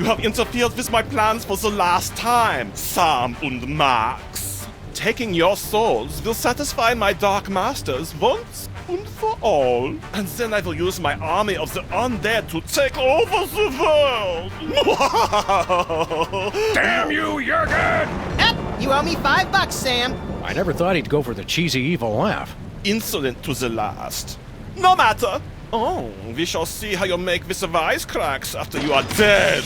have interfered with my plans for the last time, Sam und Max. Taking your souls will satisfy my dark masters once and for all. And then I will use my army of the undead to take over the world. Damn you, Jurgen! Yep, you owe me $5, Sam. I never thought he'd go for the cheesy evil laugh. Insolent to the last. No matter. Oh, we shall see how you make with the wisecracks after you are dead.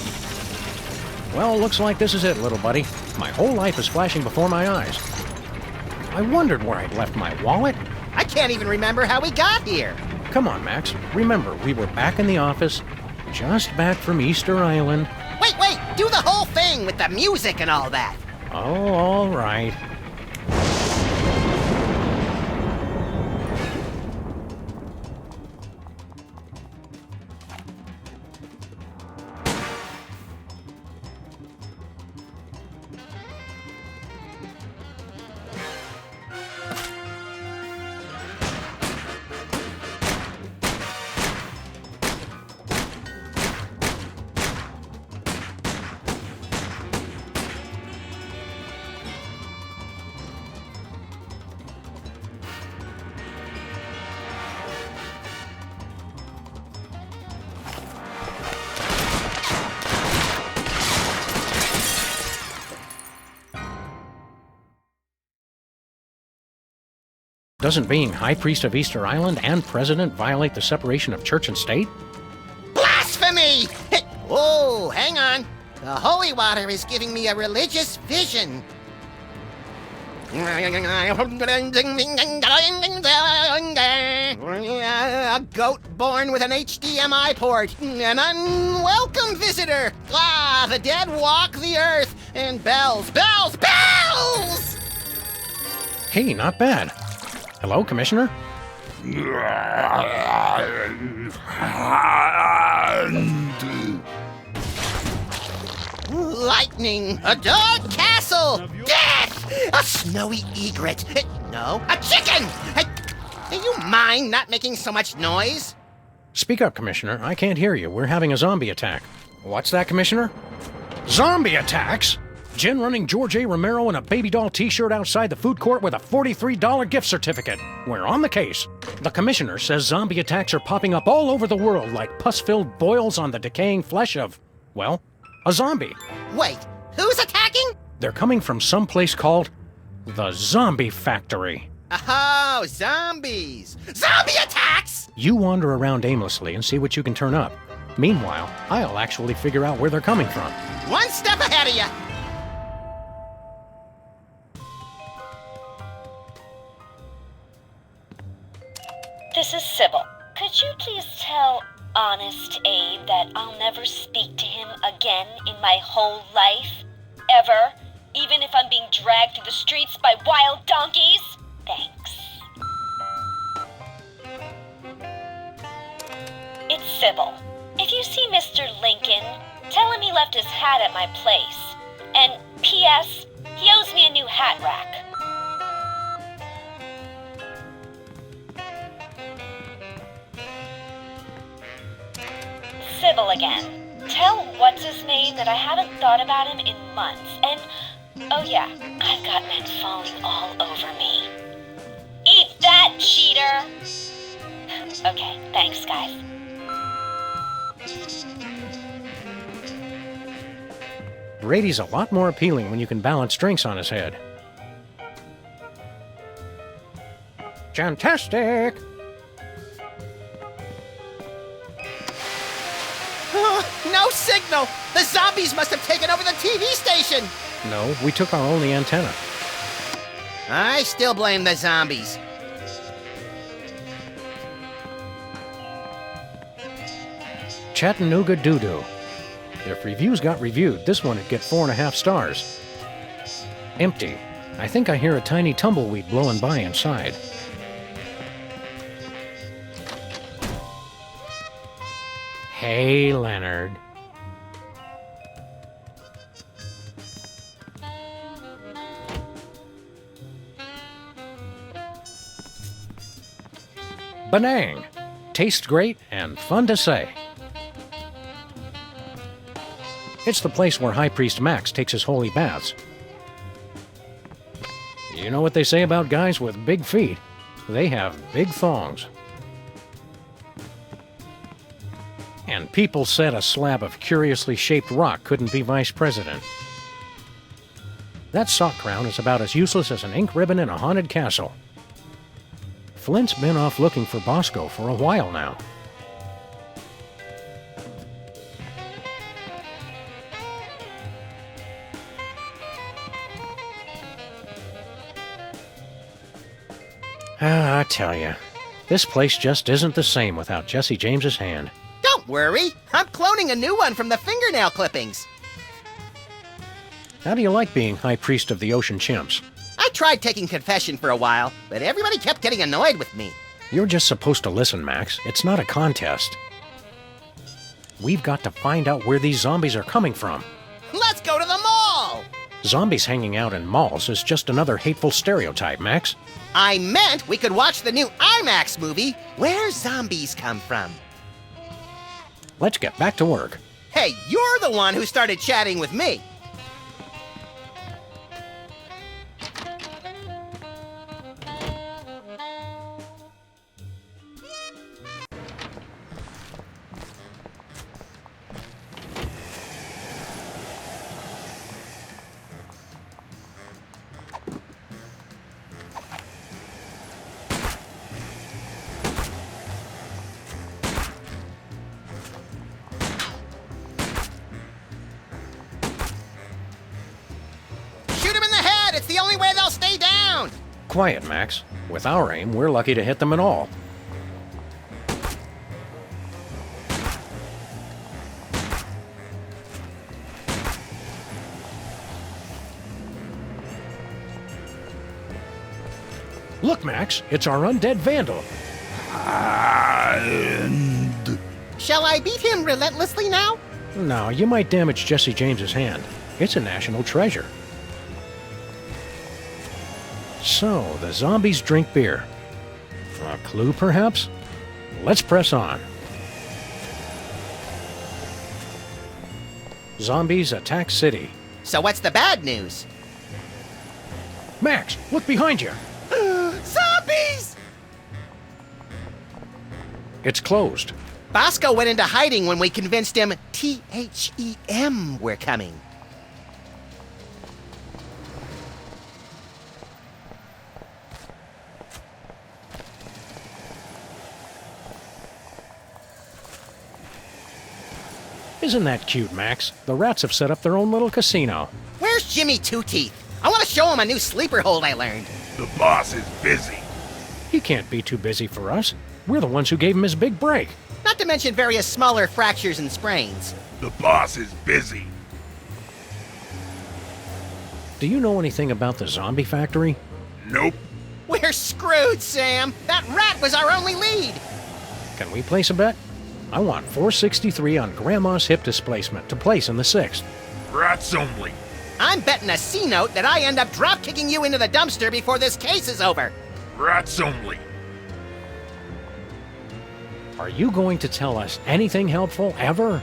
Well, looks like this is it, little buddy. My whole life is flashing before my eyes. I wondered where I'd left my wallet. I can't even remember how we got here. Come on, Max. Remember, we were back in the office, just back from Easter Island. Wait, do the whole thing with the music and all that. Oh, all right. Doesn't being High Priest of Easter Island and President violate the separation of church and state? Blasphemy! Oh, hang on. The holy water is giving me a religious vision. A goat born with an HDMI port. An unwelcome visitor. Ah, the dead walk the earth. And bells. Hey, not bad. Hello, Commissioner? Lightning, a dark castle, death, a snowy egret, no, a chicken! Do you mind not making so much noise? Speak up, Commissioner. I can't hear you. We're having a zombie attack. What's that, Commissioner? Zombie attacks? Jen running George A. Romero in a baby doll t-shirt outside the food court with a $43 gift certificate. We're on the case. The Commissioner says zombie attacks are popping up all over the world like pus-filled boils on the decaying flesh of, well, a zombie. Wait, who's attacking? They're coming from some place called the Zombie Factory. Oh, zombies! Zombie attacks! You wander around aimlessly and see what you can turn up. Meanwhile, I'll actually figure out where they're coming from. One step ahead of you! This is Sybil. Could you please tell Honest Abe that I'll never speak to him again in my whole life? Ever? Even if I'm being dragged through the streets by wild donkeys? Thanks. It's Sybil. If you see Mr. Lincoln, tell him he left his hat at my place. And P.S., he owes me a new hat rack. Sybil again. Tell what's-his-name that I haven't thought about him in months. And, oh yeah, I've got men falling all over me. Eat that, cheater! Okay, thanks, guys. Brady's a lot more appealing when you can balance drinks on his head. Fantastic! No signal! The zombies must have taken over the TV station! No, we took our only antenna. I still blame the zombies. Chattanooga Doo-Doo. If reviews got reviewed, this one would get 4.5 stars. Empty. I think I hear a tiny tumbleweed blowing by inside. Hey, Leonard. Benang. Tastes great and fun to say. It's the place where High Priest Max takes his holy baths. You know what they say about guys with big feet? They have big thongs. And people said a slab of curiously shaped rock couldn't be vice president. That sock crown is about as useless as an ink ribbon in a haunted castle. Flint's been off looking for Bosco for a while now. I tell you, this place just isn't the same without Jesse James's hand. Don't worry, I'm cloning a new one from the fingernail clippings. How do you like being High Priest of the Ocean Chimps? I tried taking confession for a while, but everybody kept getting annoyed with me. You're just supposed to listen, Max. It's not a contest. We've got to find out where these zombies are coming from. Let's go to the mall! Zombies hanging out in malls is just another hateful stereotype, Max. I meant we could watch the new IMAX movie, Where Zombies Come From. Let's get back to work. Hey, you're the one who started chatting with me. It's the only way they'll stay down! Quiet, Max. With our aim, we're lucky to hit them at all. Look, Max, it's our undead vandal. Shall I beat him relentlessly now? No, you might damage Jesse James's hand. It's a national treasure. So, the zombies drink beer. A clue, perhaps? Let's press on. Zombies attack city. So what's the bad news? Max, look behind you. Zombies! It's closed. Bosco went into hiding when we convinced him THEM we're coming. Isn't that cute, Max? The rats have set up their own little casino. Where's Jimmy Two Teeth? I want to show him a new sleeper hold I learned. The boss is busy. He can't be too busy for us. We're the ones who gave him his big break. Not to mention various smaller fractures and sprains. The boss is busy. Do you know anything about the zombie factory? Nope. We're screwed, Sam. That rat was our only lead. Can we place a bet? I want 463 on Grandma's hip displacement to place in the 6th. Rats only. I'm betting a C-note that I end up drop-kicking you into the dumpster before this case is over. Rats only. Are you going to tell us anything helpful ever?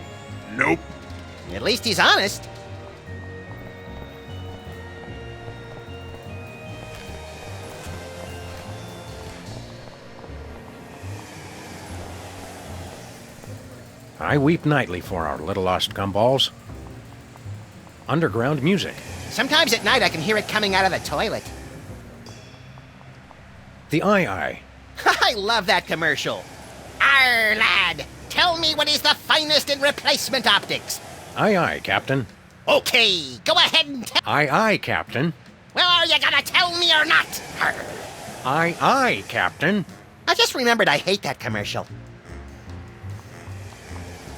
Nope. At least he's honest. I weep nightly for our little lost gumballs. Underground music. Sometimes at night I can hear it coming out of the toilet. The I. I love that commercial. Arr, lad, tell me what is the finest in replacement optics. Aye, Captain. Okay, go ahead and tell. Aye, Captain. Well, are you gonna tell me or not? Arr. Aye, Captain. I just remembered I hate that commercial.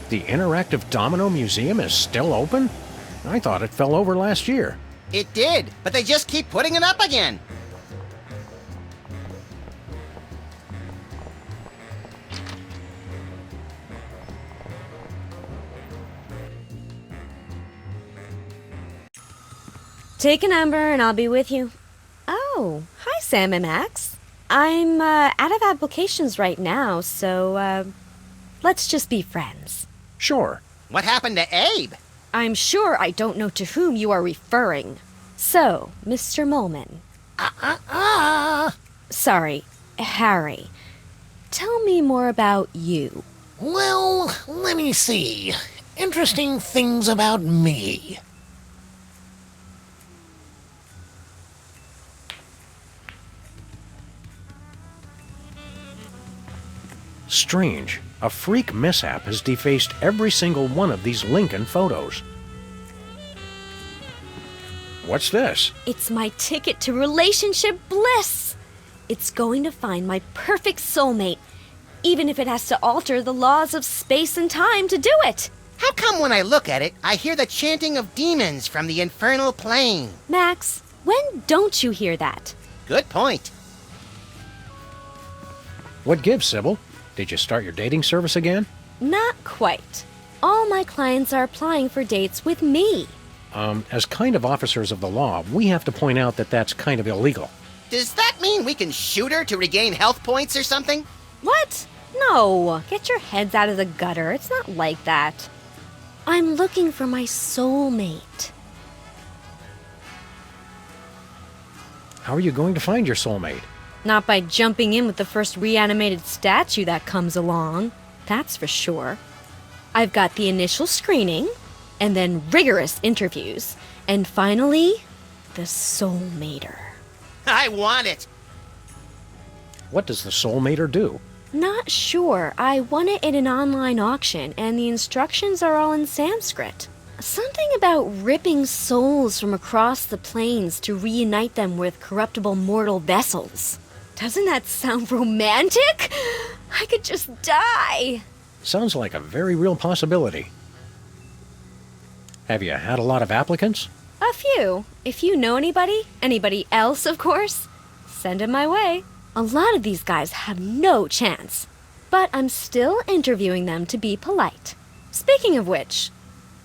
The Interactive Domino Museum is still open? I thought it fell over last year. It did, but they just keep putting it up again. Take a number and I'll be with you. Oh, hi Sam and Max. I'm out of applications right now, so let's just be friends. Sure. What happened to Abe? I'm sure I don't know to whom you are referring. So, Mr. Molman. Sorry, Harry. Tell me more about you. Well, let me see. Interesting things about me. Strange. A freak mishap has defaced every single one of these Lincoln photos. What's this? It's my ticket to relationship bliss. It's going to find my perfect soulmate, even if it has to alter the laws of space and time to do it. How come when I look at it, I hear the chanting of demons from the infernal plane? Max, when don't you hear that? Good point. What gives, Sybil? Did you start your dating service again? Not quite. All my clients are applying for dates with me. As kind of officers of the law, we have to point out that that's kind of illegal. Does that mean we can shoot her to regain health points or something? What? No. Get your heads out of the gutter. It's not like that. I'm looking for my soulmate. How are you going to find your soulmate? Not by jumping in with the first reanimated statue that comes along. That's for sure. I've got the initial screening, and then rigorous interviews, and finally, the soulmater. I want it. What does the soulmater do? Not sure. I won it in an online auction, and the instructions are all in Sanskrit. Something about ripping souls from across the planes to reunite them with corruptible mortal vessels. Doesn't that sound romantic? I could just die. Sounds like a very real possibility. Have you had a lot of applicants? A few. If you know anybody else, of course, send 'em my way. A lot of these guys have no chance, but I'm still interviewing them to be polite. Speaking of which,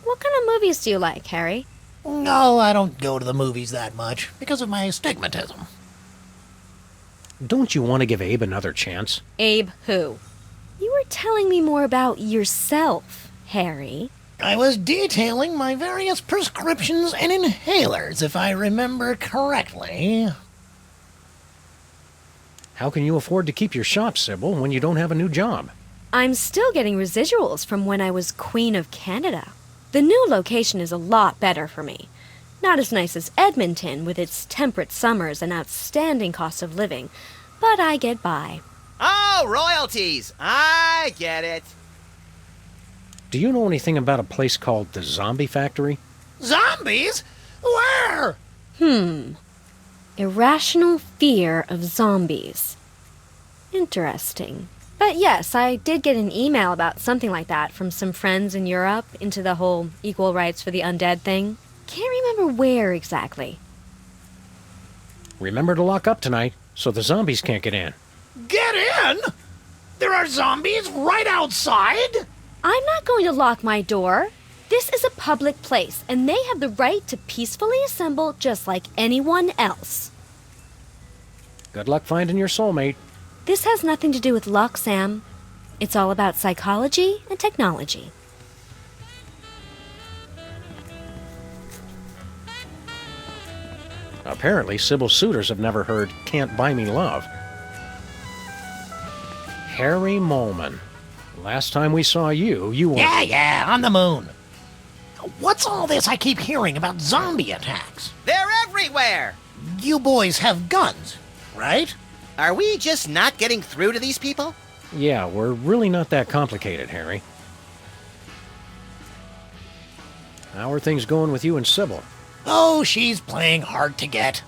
what kind of movies do you like, Harry? No, I don't go to the movies that much because of my astigmatism. Don't you want to give Abe another chance? Abe who? You were telling me more about yourself, Harry. I was detailing my various prescriptions and inhalers, if I remember correctly. How can you afford to keep your shop, Sybil, when you don't have a new job? I'm still getting residuals from when I was Queen of Canada. The new location is a lot better for me. Not as nice as Edmonton with its temperate summers and outstanding cost of living, but I get by. Oh, royalties! I get it. Do you know anything about a place called the Zombie Factory? Zombies? Where? Irrational fear of zombies. Interesting. But yes, I did get an email about something like that from some friends in Europe into the whole equal rights for the undead thing. Can't remember where exactly. Remember to lock up tonight, so the zombies can't get in. Get in? There are zombies right outside? I'm not going to lock my door. This is a public place, and they have the right to peacefully assemble just like anyone else. Good luck finding your soulmate. This has nothing to do with luck, Sam. It's all about psychology and technology. Apparently, Sybil's suitors have never heard Can't Buy Me Love. Harry Molman. Last time we saw you, you were... Yeah, on the moon. What's all this I keep hearing about zombie attacks? They're everywhere! You boys have guns, right? Are we just not getting through to these people? Yeah, we're really not that complicated, Harry. How are things going with you and Sybil? Oh, she's playing hard to get.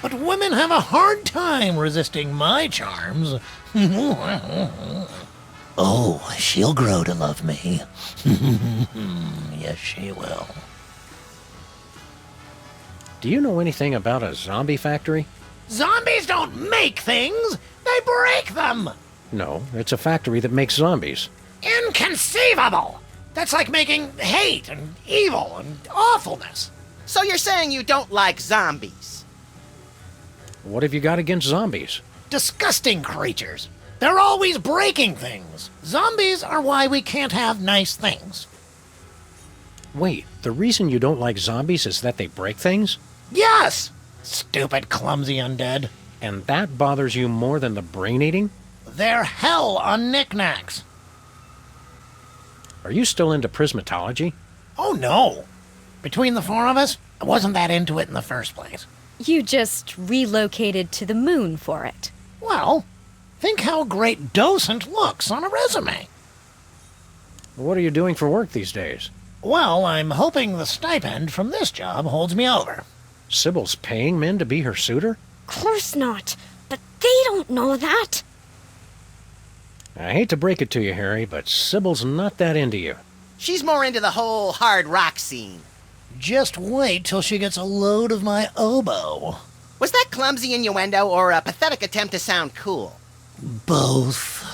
But women have a hard time resisting my charms. Oh, she'll grow to love me. Yes, she will. Do you know anything about a zombie factory? Zombies don't make things, they break them! No, it's a factory that makes zombies. Inconceivable! That's like making hate and evil and awfulness. So you're saying you don't like zombies? What have you got against zombies? Disgusting creatures. They're always breaking things. Zombies are why we can't have nice things. Wait, the reason you don't like zombies is that they break things? Yes! Stupid, clumsy undead. And that bothers you more than the brain eating? They're hell on knickknacks. Are you still into prismatology? Oh, no. Between the four of us, I wasn't that into it in the first place. You just relocated to the moon for it. Well, think how great docent looks on a resume. What are you doing for work these days? Well, I'm hoping the stipend from this job holds me over. Sybil's paying men to be her suitor? Course not, but they don't know that. I hate to break it to you, Harry, but Sybil's not that into you. She's more into the whole hard rock scene. Just wait till she gets a load of my oboe. Was that clumsy innuendo or a pathetic attempt to sound cool? Both.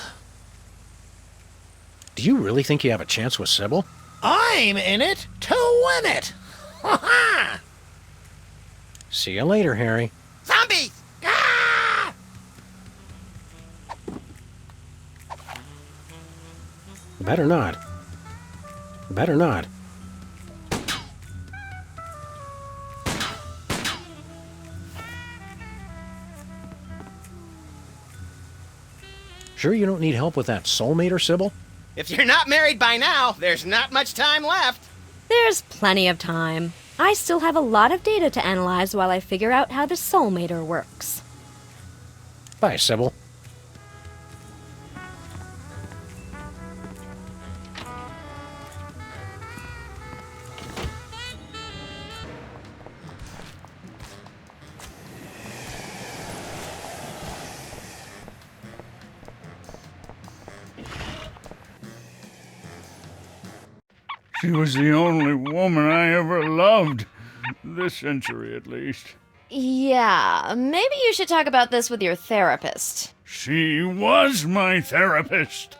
Do you really think you have a chance with Sybil? I'm in it to win it. Ha ha! See you later, Harry. Zombies! Ah! Better not. Better not. Sure you don't need help with that soulmater, Sybil? If you're not married by now, there's not much time left. There's plenty of time. I still have a lot of data to analyze while I figure out how the soulmater works. Bye, Sybil. She was the only woman I ever loved. This century, at least. Yeah, maybe you should talk about this with your therapist. She was my therapist.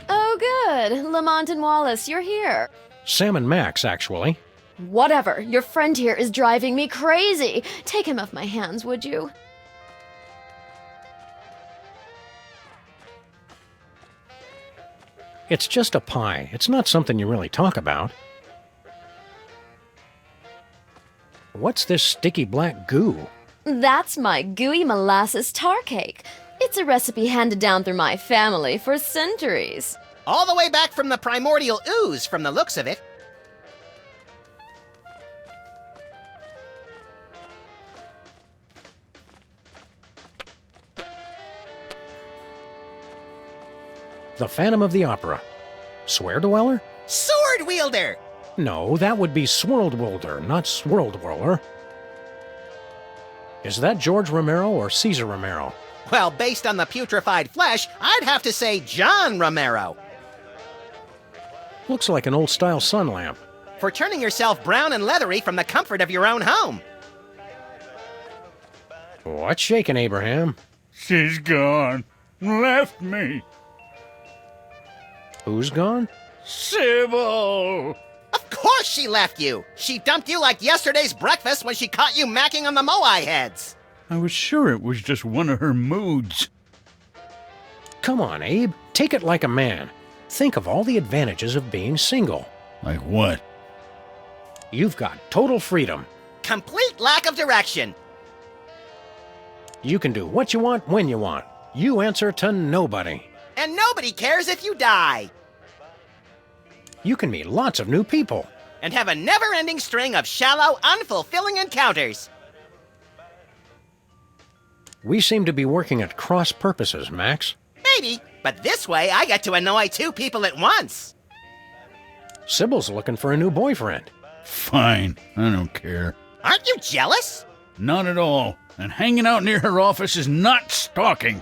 Oh, good. Lamont and Wallace, you're here. Sam and Max, actually. Whatever. Your friend here is driving me crazy. Take him off my hands, would you? It's just a pie. It's not something you really talk about. What's this sticky black goo? That's my gooey molasses tar cake. It's a recipe handed down through my family for centuries. All the way back from the primordial ooze, from the looks of it. The Phantom of the Opera. Swear-dweller? Sword wielder! No, that would be Swirled-Wilder, not Swirled-Whirler. Is that George Romero or Caesar Romero? Well, based on the putrefied flesh, I'd have to say John Romero. Looks like an old-style sun lamp. For turning yourself brown and leathery from the comfort of your own home. What's shaking, Abraham? She's gone. Left me. Who's gone? Sybil! Of course she left you! She dumped you like yesterday's breakfast when she caught you macking on the moai heads! I was sure it was just one of her moods. Come on, Abe. Take it like a man. Think of all the advantages of being single. Like what? You've got total freedom. Complete lack of direction! You can do what you want when you want. You answer to nobody. And nobody cares if you die! You can meet lots of new people. And have a never-ending string of shallow, unfulfilling encounters! We seem to be working at cross purposes, Max. Maybe, but this way I get to annoy two people at once! Sybil's looking for a new boyfriend. Fine, I don't care. Aren't you jealous? Not at all. And hanging out near her office is not stalking,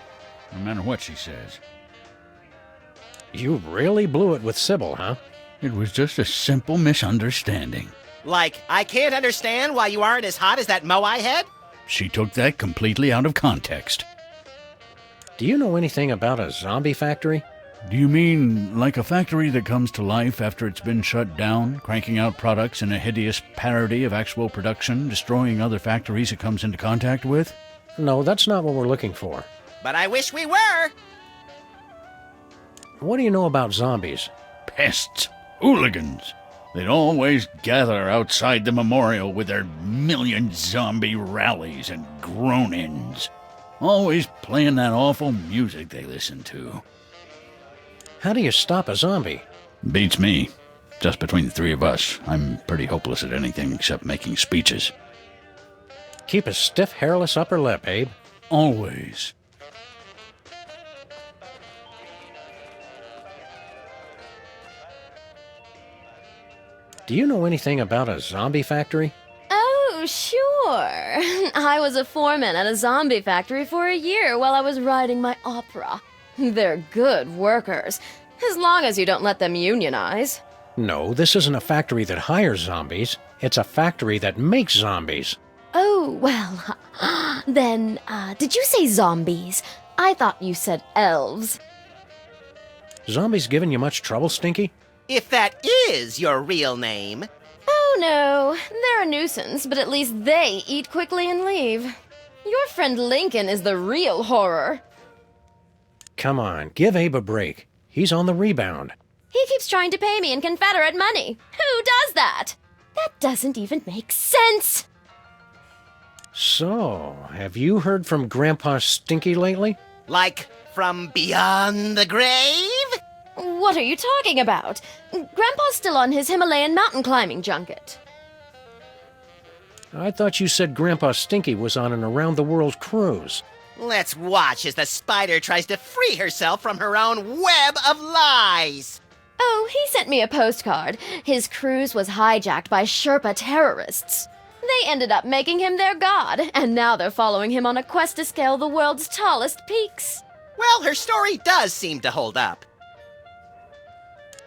no matter what she says. You really blew it with Sybil, huh? It was just a simple misunderstanding. Like, I can't understand why you aren't as hot as that moai head? She took that completely out of context. Do you know anything about a zombie factory? Do you mean like a factory that comes to life after it's been shut down, cranking out products in a hideous parody of actual production, destroying other factories it comes into contact with? No, that's not what we're looking for. But I wish we were! What do you know about zombies? Pests. Hooligans. They'd always gather outside the memorial with their million zombie rallies and groan-ins. Always playing that awful music they listen to. How do you stop a zombie? Beats me. Just between the three of us, I'm pretty hopeless at anything except making speeches. Keep a stiff, hairless upper lip, Abe. Always. Do you know anything about a zombie factory? Oh, sure. I was a foreman at a zombie factory for a year while I was writing my opera. They're good workers, as long as you don't let them unionize. No, this isn't a factory that hires zombies. It's a factory that makes zombies. Oh, well, then, did you say zombies? I thought you said elves. Zombies giving you much trouble, Stinky? If that is your real name. Oh, no. They're a nuisance, but at least they eat quickly and leave. Your friend Lincoln is the real horror. Come on, give Abe a break. He's on the rebound. He keeps trying to pay me in Confederate money. Who does that? That doesn't even make sense. So, have you heard from Grandpa Stinky lately? Like from beyond the grave? What are you talking about? Grandpa's still on his Himalayan mountain climbing junket. I thought you said Grandpa Stinky was on an around-the-world cruise. Let's watch as the spider tries to free herself from her own web of lies. Oh, he sent me a postcard. His cruise was hijacked by Sherpa terrorists. They ended up making him their god, and now they're following him on a quest to scale the world's tallest peaks. Well, her story does seem to hold up.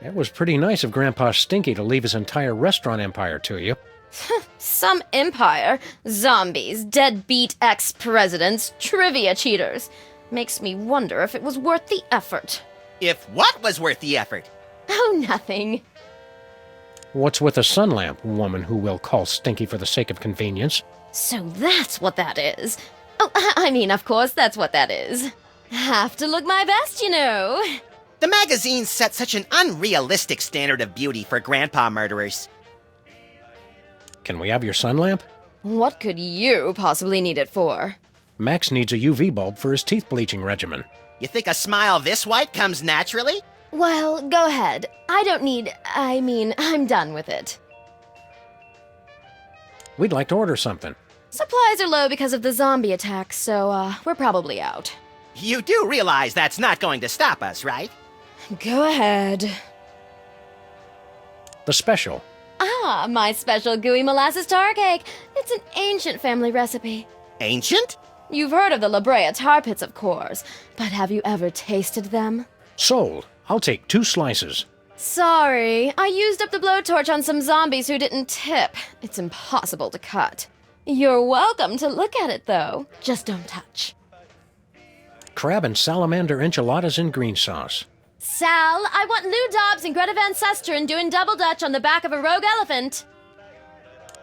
It was pretty nice of Grandpa Stinky to leave his entire restaurant empire to you. Some empire. Zombies, deadbeat ex-presidents, trivia cheaters. Makes me wonder if it was worth the effort. If what was worth the effort? Oh, nothing. What's with a sun lamp, woman who will call Stinky for the sake of convenience? So that's what that is. Oh, I mean, of course, that's what that is. Have to look my best, you know. The magazine set such an unrealistic standard of beauty for grandpa murderers. Can we have your sun lamp? What could you possibly need it for? Max needs a UV bulb for his teeth bleaching regimen. You think a smile this white comes naturally? Well, go ahead. I'm done with it. We'd like to order something. Supplies are low because of the zombie attack, so, we're probably out. You do realize that's not going to stop us, right? Go ahead. The special. Ah, my special gooey molasses tar cake. It's an ancient family recipe. Ancient? You've heard of the La Brea tar pits, of course, but have you ever tasted them? Sold. I'll take 2 slices. Sorry, I used up the blowtorch on some zombies who didn't tip. It's impossible to cut. You're welcome to look at it, though. Just don't touch. Crab and salamander enchiladas in green sauce. Sal, I want Lou Dobbs and Greta Van Susteren doing double dutch on the back of a rogue elephant.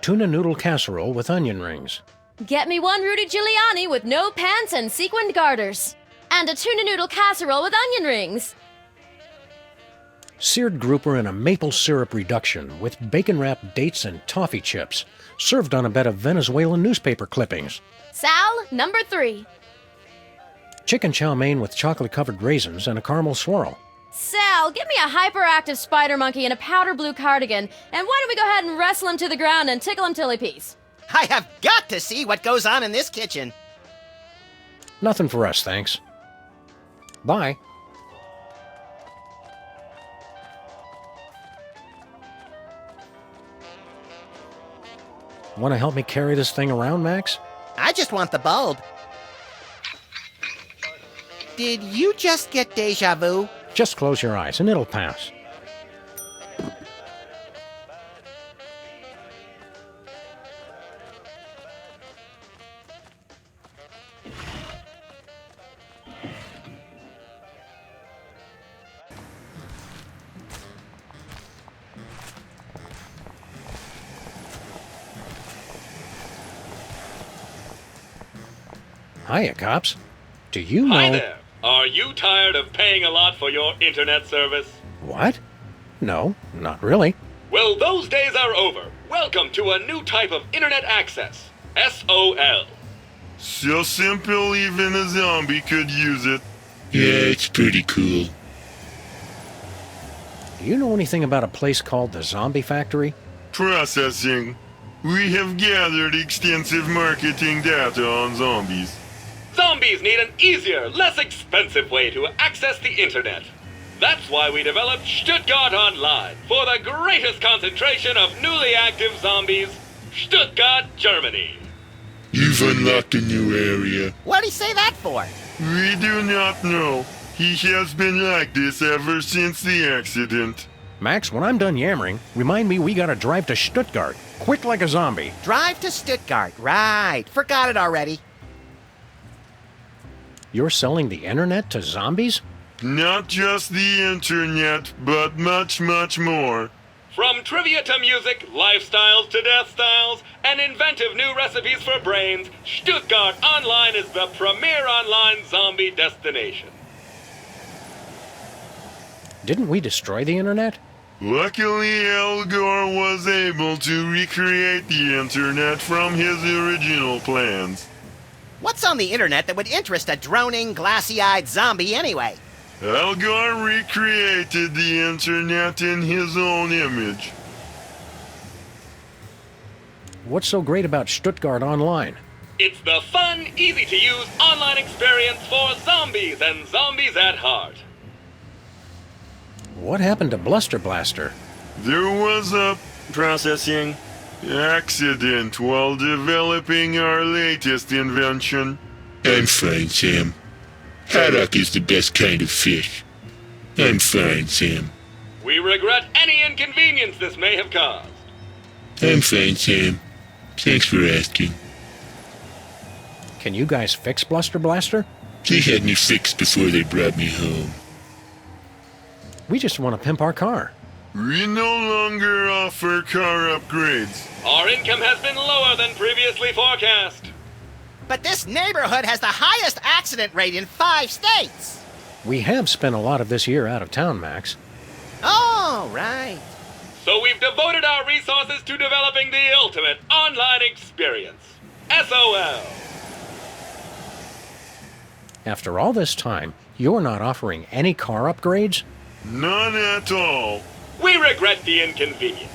Tuna noodle casserole with onion rings. Get me one Rudy Giuliani with no pants and sequined garters. And a tuna noodle casserole with onion rings. Seared grouper in a maple syrup reduction with bacon-wrapped dates and toffee chips, served on a bed of Venezuelan newspaper clippings. Sal, number 3. Chicken chow mein with chocolate-covered raisins and a caramel swirl. Sal, get me a hyperactive spider monkey in a powder blue cardigan, and why don't we go ahead and wrestle him to the ground and tickle him till he pees? I have got to see what goes on in this kitchen. Nothing for us, thanks. Bye. Want to help me carry this thing around, Max? I just want the bulb. Did you just get deja vu? Just close your eyes and it'll pass. Hiya, cops. Do you know... Hi there. Are you tired of paying a lot for your internet service? What? No, not really. Well, those days are over. Welcome to a new type of internet access. SOL. So simple even a zombie could use it. Yeah, it's pretty cool. Do you know anything about a place called the Zombie Factory? Processing. We have gathered extensive marketing data on zombies. Zombies need an easier, less expensive way to access the internet. That's why we developed Stuttgart Online for the greatest concentration of newly active zombies, Stuttgart, Germany. You've unlocked a new area. What'd he say that for? We do not know. He has been like this ever since the accident. Max, when I'm done yammering, remind me we gotta drive to Stuttgart. Quick like a zombie. Drive to Stuttgart. Right. Forgot it already. You're selling the internet to zombies? Not just the internet, but much, much more. From trivia to music, lifestyles to death styles, and inventive new recipes for brains, Stuttgart Online is the premier online zombie destination. Didn't we destroy the internet? Luckily, Al Gore was able to recreate the internet from his original plans. What's on the internet that would interest a droning, glassy-eyed zombie anyway? Al Gore recreated the internet in his own image. What's so great about Stuttgart Online? It's the fun, easy-to-use online experience for zombies and zombies at heart. What happened to Bluster Blaster? There was a processing accident while developing our latest invention. I'm fine, Sam. Haddock is the best kind of fish. I'm fine, Sam. We regret any inconvenience this may have caused. I'm fine, Sam. Thanks for asking. Can you guys fix Bluster Blaster? They had me fixed before they brought me home. We just want to pimp our car. We no longer offer car upgrades. Our income has been lower than previously forecast. But this neighborhood has the highest accident rate in 5 states. We have spent a lot of this year out of town, Max. Oh, right. So we've devoted our resources to developing the ultimate online experience. SOL. After all this time, you're not offering any car upgrades? None at all. We regret the inconvenience.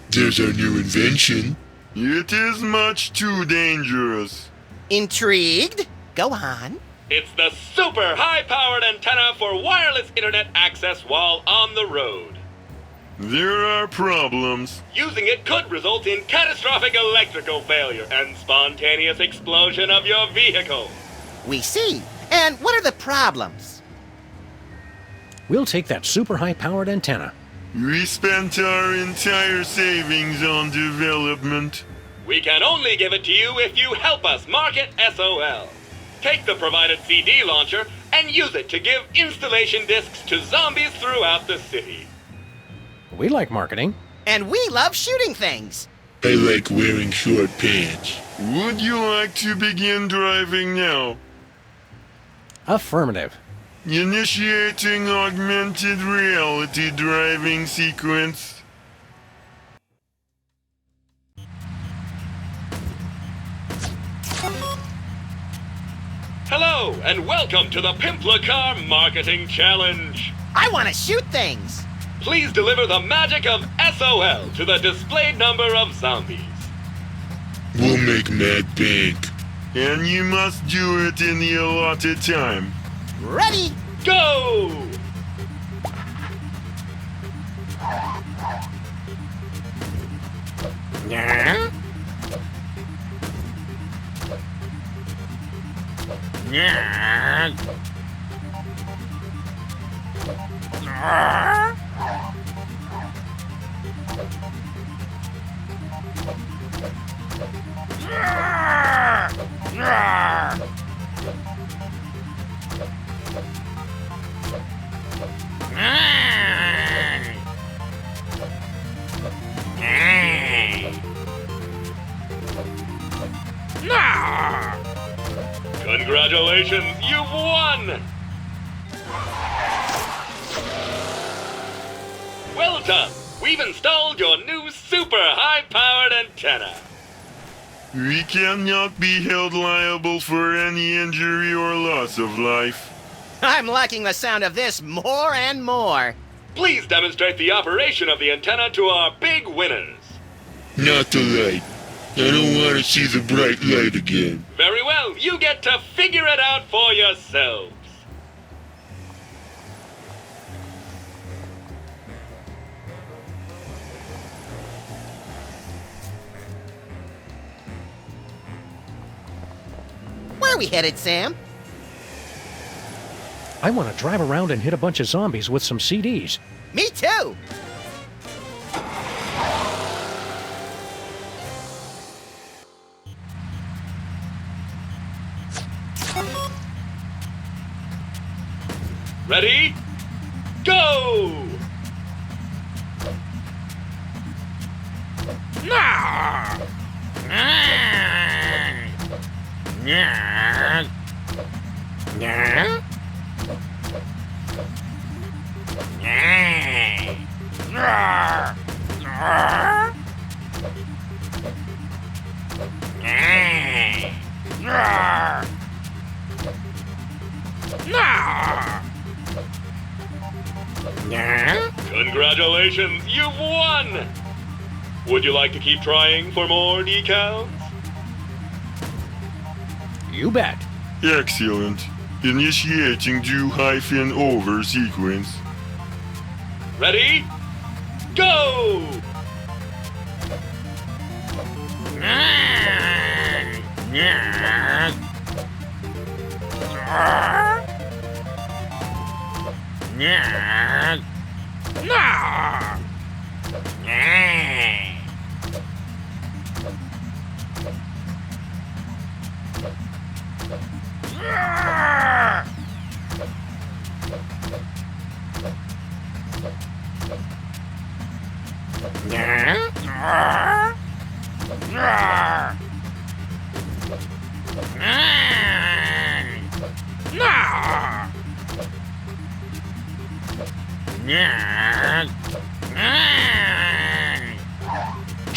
There's our new invention. It is much too dangerous. Intrigued? Go on. It's the super high-powered antenna for wireless internet access while on the road. There are problems. Using it could result in catastrophic electrical failure and spontaneous explosion of your vehicle. We see. And what are the problems? We'll take that super high-powered antenna. We spent our entire savings on development. We can only give it to you if you help us market SOL. Take the provided CD launcher and use it to give installation discs to zombies throughout the city. We like marketing. And we love shooting things. I like wearing short pants. Would you like to begin driving now? Affirmative. Initiating augmented reality driving sequence. Hello, and welcome to the Pimpla Car Marketing Challenge. I want to shoot things. Please deliver the magic of SOL to the displayed number of zombies. We'll make mad bank. And you must do it in the allotted time. Ready? Go! Yeah. Yeah. Congratulations, you've won! Well done! we've installed your new super high-powered antenna. We cannot be held liable for any injury or loss of life. I'm liking the sound of this more and more. Please demonstrate the operation of the antenna to our big winners. Not the light. I don't want to see the bright light again. Very well, you get to figure it out for yourselves. Where are we headed, Sam? I want to drive around and hit a bunch of zombies with some CDs. Me too! Ready? Go! Congratulations, you've won! Would you like to keep trying for more decals? You bet. Excellent. Initiating do-over sequence. Ready? Go!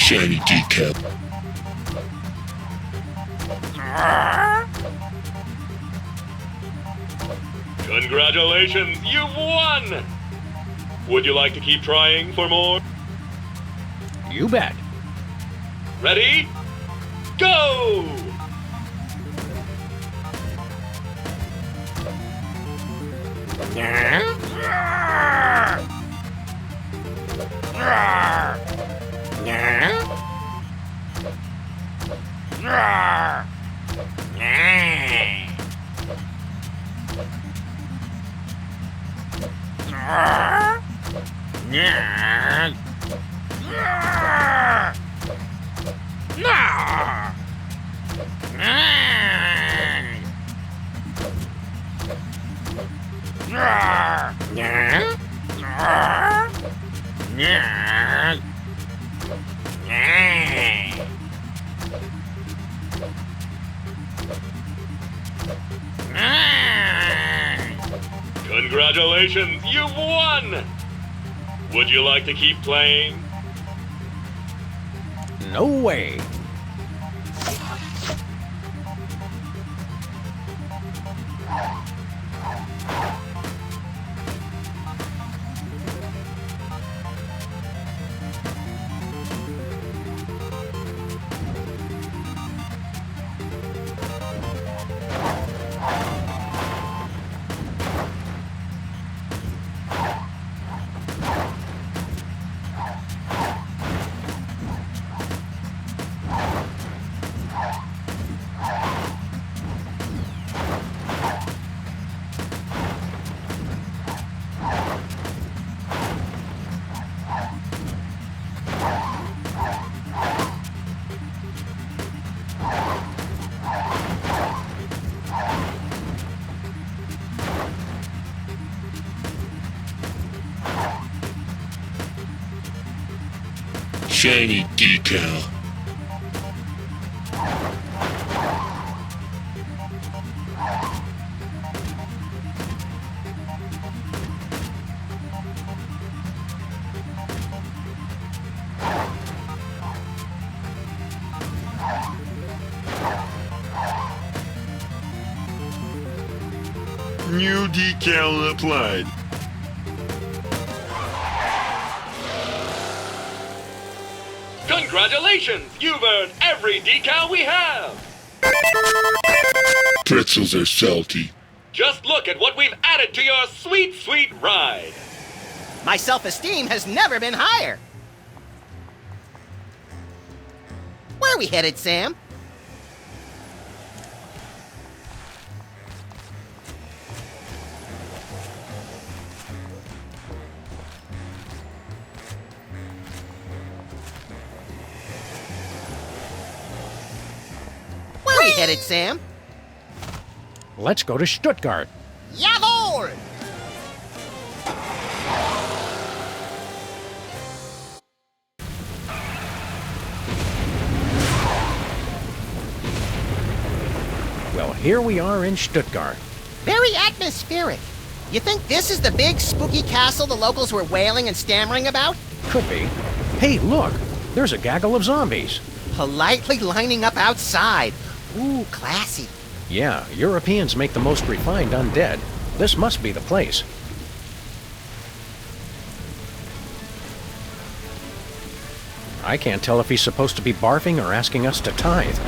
Shiny decal. Congratulations, you've won! Would you like to keep trying for more? You bet. Ready? Go! Congratulations, you've won! Would you like to keep playing? No way. Shiny decal. New decal applied. Congratulations! You've earned every decal we have! Pretzels are salty. Just look at what we've added to your sweet, sweet ride! My self-esteem has never been higher. Where are we headed, Sam? Where are we headed, Sam? Let's go to Stuttgart. Jawohl! Well, here we are in Stuttgart. Very atmospheric. You think this is the big spooky castle the locals were wailing and stammering about? Could be. Hey, look! There's a gaggle of zombies. Politely lining up outside. Ooh, classy. Yeah, Europeans make the most refined undead. This must be the place. I can't tell if he's supposed to be barfing or asking us to tithe.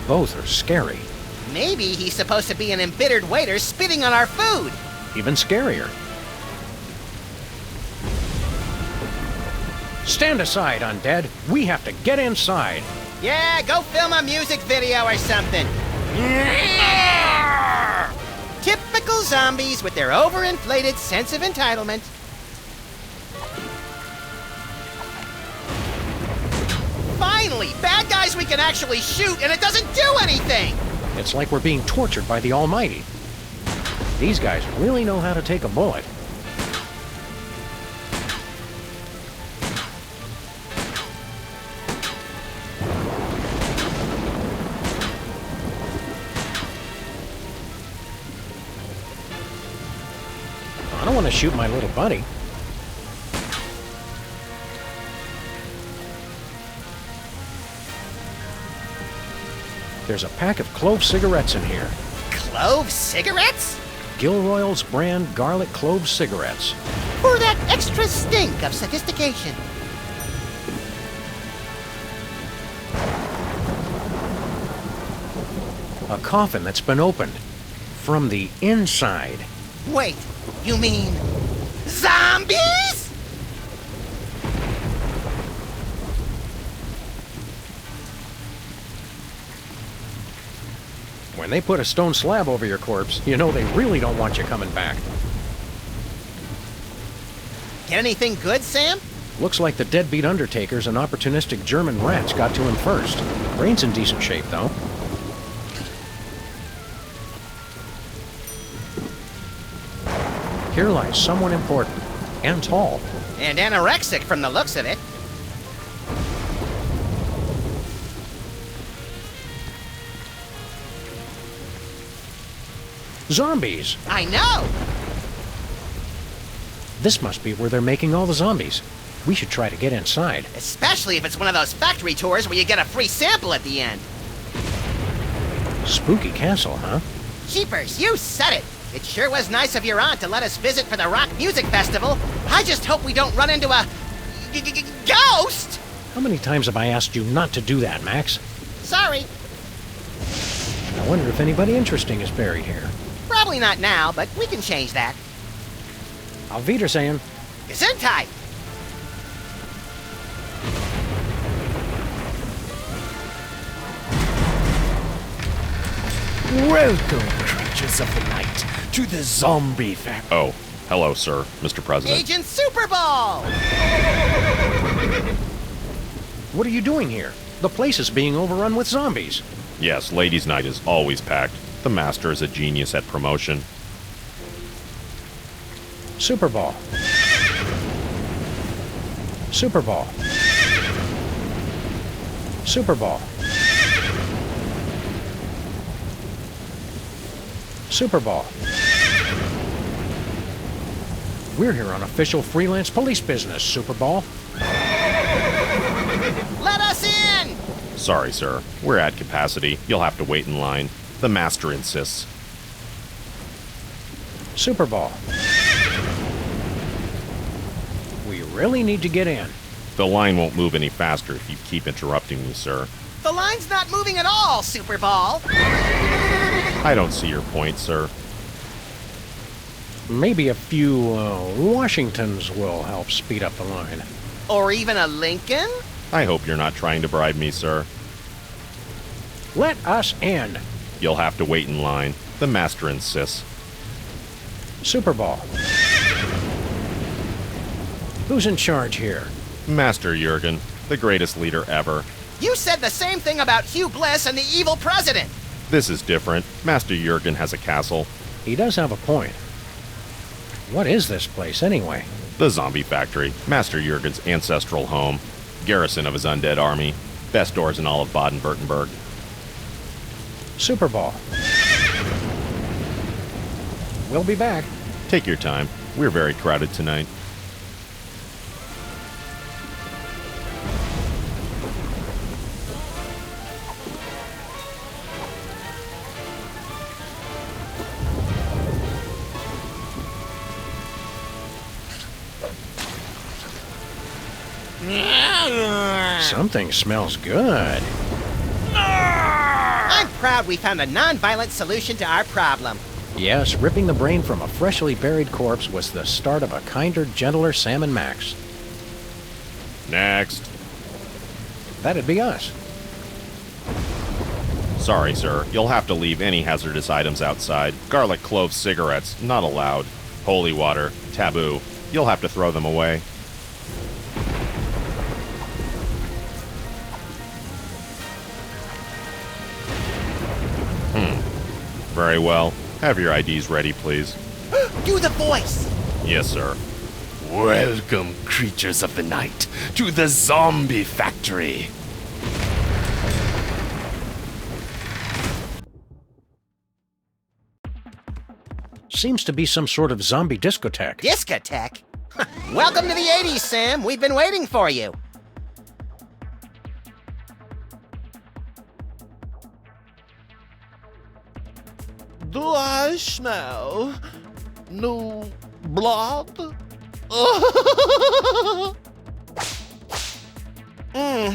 Both are scary. Maybe he's supposed to be an embittered waiter spitting on our food. Even scarier. Stand aside, undead. We have to get inside. Yeah, go film a music video or something. Typical zombies with their overinflated sense of entitlement. Finally, bad guys we can actually shoot and it doesn't do anything! It's like we're being tortured by the Almighty. These guys really know how to take a bullet. I don't want to shoot my little buddy. There's a pack of clove cigarettes in here. Clove cigarettes? Gilroy's brand garlic clove cigarettes. For that extra stink of sophistication. A coffin that's been opened from the inside. Wait, you mean zombies? When they put a stone slab over your corpse, you know they really don't want you coming back. Get anything good, Sam? Looks like the deadbeat undertakers and opportunistic German rats got to him first. Brain's in decent shape, though. Here lies someone important, and tall. And anorexic from the looks of it. Zombies! I know! This must be where they're making all the zombies. We should try to get inside. Especially if it's one of those factory tours where you get a free sample at the end. Spooky castle, huh? Jeepers, you said it! It sure was nice of your aunt to let us visit for the rock music festival. I just hope we don't run into a... ghost! How many times have I asked you not to do that, Max? Sorry. I wonder if anybody interesting is buried here. Probably not now, but we can change that. Auf Wiedersehen. Gesundheit! Welcome, creatures of the night, to the zombie factory. Oh, hello, sir, Mr. President. Agent Super Bowl! What are you doing here? The place is being overrun with zombies. Yes, ladies' night is always packed. The master is a genius at promotion. Super Bowl. Super Bowl. Super Bowl. Super Bowl. We're here on official freelance police business, Super Bowl. Let us in! Sorry, sir. We're at capacity. You'll have to wait in line. The master insists. Super Ball. We really need to get in. The line won't move any faster if you keep interrupting me, sir. The line's not moving at all, Super Ball. I don't see your point, sir. Maybe a few Washingtons will help speed up the line. Or even a Lincoln? I hope you're not trying to bribe me, sir. Let us in. You'll have to wait in line. The master insists. Super Ball. Who's in charge here? Master Jurgen, the greatest leader ever. You said the same thing about Hugh Bliss and the evil president. This is different. Master Jurgen has a castle. He does have a point. What is this place, anyway? The zombie factory. Master Jurgen's ancestral home. Garrison of his undead army. Best doors in all of Baden-Württemberg. Super Ball. We'll be back. Take your time. We're very crowded tonight. Something smells good. I'm proud we found a non-violent solution to our problem. Yes, ripping the brain from a freshly buried corpse was the start of a kinder, gentler Sam and Max. Next. That'd be us. Sorry, sir. You'll have to leave any hazardous items outside. Garlic clove cigarettes, not allowed. Holy water, taboo. You'll have to throw them away. Very well. Have your IDs ready, please. Do the voice! Yes, sir. Welcome, creatures of the night, to the zombie factory. Seems to be some sort of zombie discotheque. Discotheque? Welcome to the 80s, Sam. We've been waiting for you. Do I smell new blood?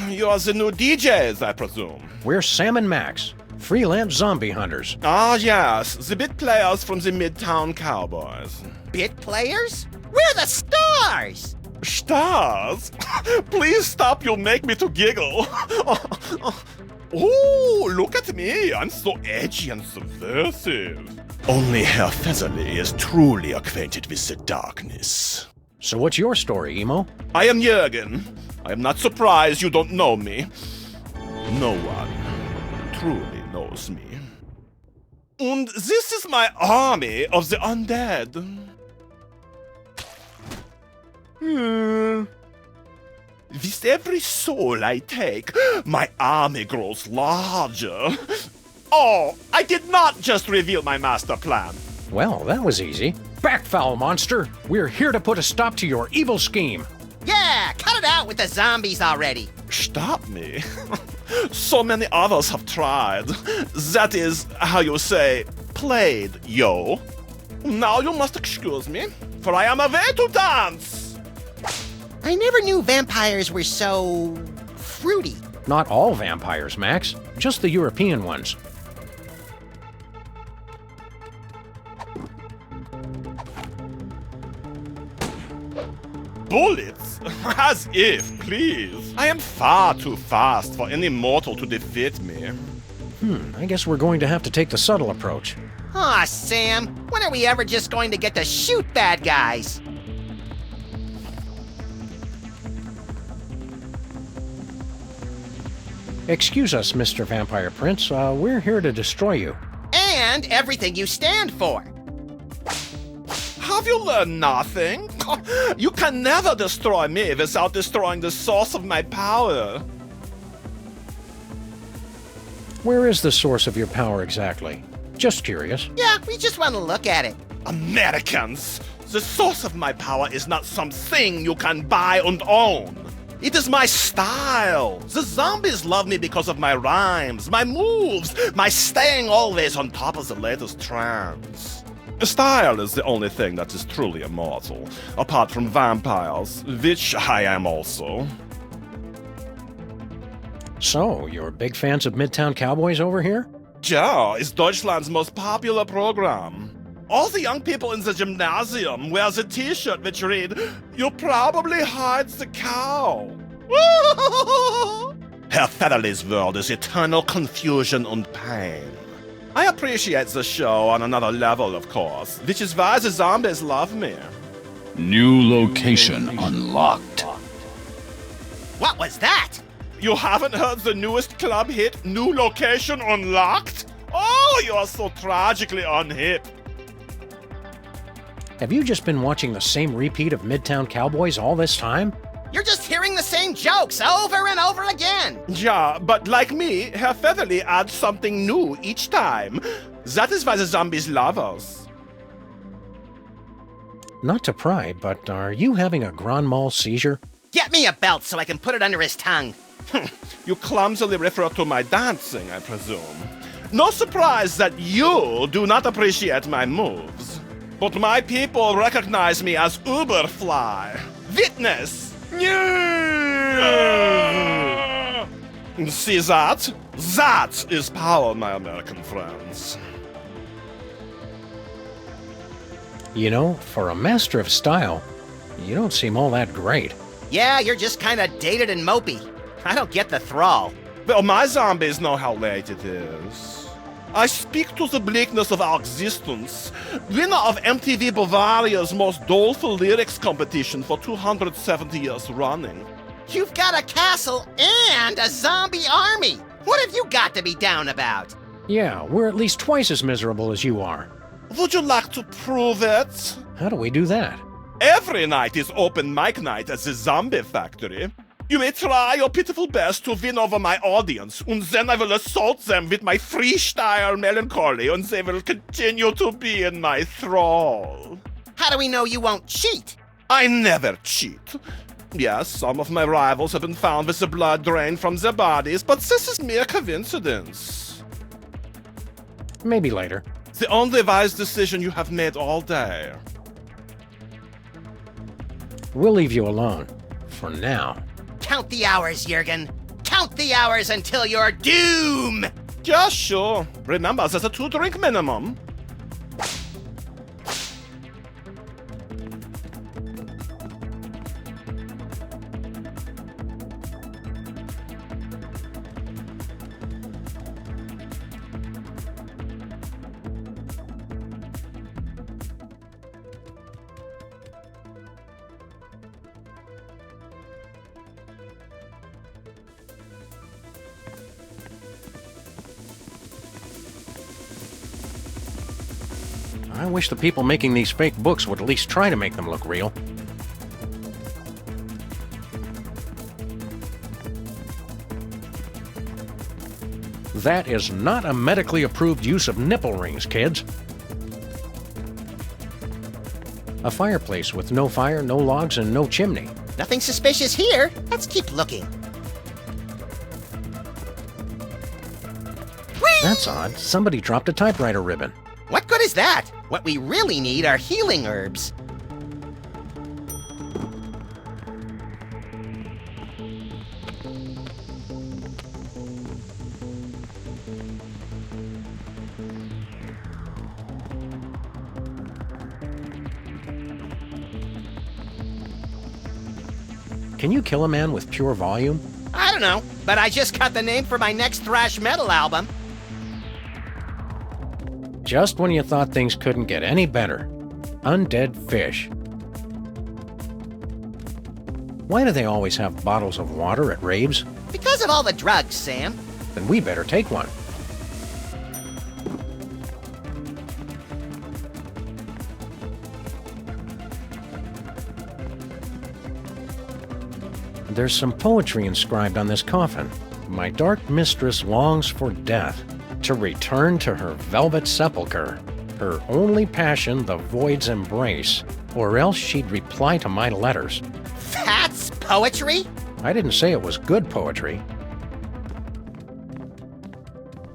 You're the new DJs, I presume. We're Sam and Max, freelance zombie hunters. Ah, yes, the bit players from the Midtown Cowboys. Bit players? We're the stars! Stars? Please stop, you'll make me to giggle. Oh, look at me, I'm so edgy and subversive. Only Herr Featherly is truly acquainted with the darkness. So what's your story, Emo? I am Jurgen. I am not surprised you don't know me. No one truly knows me. And this is my army of the undead. With every soul I take, my army grows larger. Oh, I did not just reveal my master plan. Well, that was easy. Back, foul monster! We're here to put a stop to your evil scheme. Yeah, cut it out with the zombies already. Stop me. So many others have tried. That is how you say, played, yo. Now you must excuse me, for I am away to dance. I never knew vampires were so fruity. Not all vampires, Max. Just the European ones. Bullets? As if, please. I am far too fast for any mortal to defeat me. I guess we're going to have to take the subtle approach. Aw, Sam, when are we ever just going to get to shoot bad guys? Excuse us, Mr. Vampire Prince. We're here to destroy you. And everything you stand for. Have you learned nothing? You can never destroy me without destroying the source of my power. Where is the source of your power exactly? Just curious. Yeah, we just want to look at it. Americans! The source of my power is not something you can buy and own. It is my style. The zombies love me because of my rhymes, my moves, my staying always on top of the latest trends. Style is the only thing that is truly immortal, apart from vampires, which I am also. So, you're big fans of Midtown Cowboys over here? Ja, it's Deutschland's most popular program. All the young people in the gymnasium wear the t-shirt which read, "You probably hide the cow." Herr Featherly's world is eternal confusion and pain. I appreciate the show on another level, of course, which is why the zombies love me. New location unlocked. What was that? You haven't heard the newest club hit, New Location Unlocked? Oh, you are so tragically unhip. Have you just been watching the same repeat of Midtown Cowboys all this time? You're just hearing the same jokes over and over again. Yeah, but like me, Herr Featherly adds something new each time. That is why the zombies love us. Not to pry, but are you having a grand mal seizure? Get me a belt so I can put it under his tongue. You clumsily refer to my dancing, I presume. No surprise that you do not appreciate my moves. But my people recognize me as Uberfly. Witness! See that? That is power, my American friends. You know, for a master of style, you don't seem all that great. Yeah, you're just kinda dated and mopey. I don't get the thrall. Well, my zombies know how late it is. I speak to the bleakness of our existence. Winner of MTV Bavaria's most doleful lyrics competition for 270 years running. You've got a castle and a zombie army. What have you got to be down about? Yeah, we're at least twice as miserable as you are. Would you like to prove it? How do we do that? Every night is open mic night at the Zombie Factory. You may try your pitiful best to win over my audience, and then I will assault them with my freestyle melancholy, and they will continue to be in my thrall. How do we know you won't cheat? I never cheat. Yes, some of my rivals have been found with the blood drained from their bodies, but this is mere coincidence. Maybe later. The only wise decision you have made all day. We'll leave you alone. For now. Count the hours, Jurgen. Count the hours until your doom! Yeah, sure. Remember, there's a 2-drink minimum. I wish the people making these fake books would at least try to make them look real. That is not a medically approved use of nipple rings, kids. A fireplace with no fire, no logs, and no chimney. Nothing suspicious here. Let's keep looking. Whee! That's odd. Somebody dropped a typewriter ribbon. What good is that? What we really need are healing herbs. Can you kill a man with pure volume? I don't know, but I just got the name for my next thrash metal album. Just when you thought things couldn't get any better. Undead fish. Why do they always have bottles of water at raves? Because of all the drugs, Sam. Then we better take one. There's some poetry inscribed on this coffin. My dark mistress longs for death, to return to her velvet sepulchre, her only passion the void's embrace, or else she'd reply to my letters. That's poetry? I didn't say it was good poetry.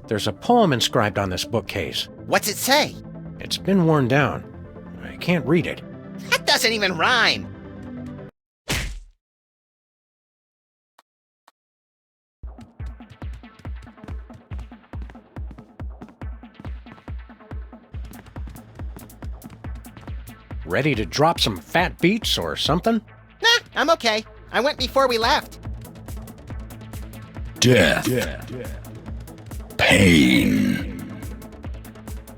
There's a poem inscribed on this bookcase. What's it say? It It's been worn down. I can't read it. That doesn't even rhyme. Ready to drop some fat beats or something? Nah, I'm okay. I went before we left. Death. Pain.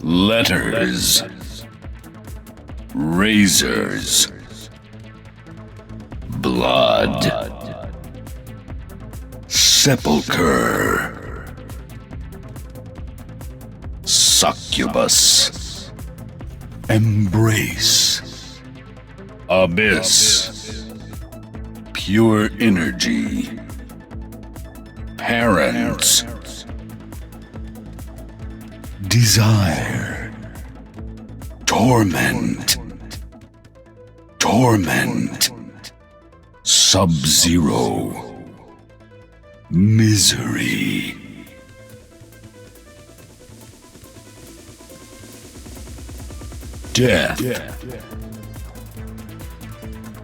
Letters. Razors. Blood. Sepulcher. Succubus. Embrace. Abyss. Pure energy. Parents. Desire. Torment. Sub-Zero. Misery. Death.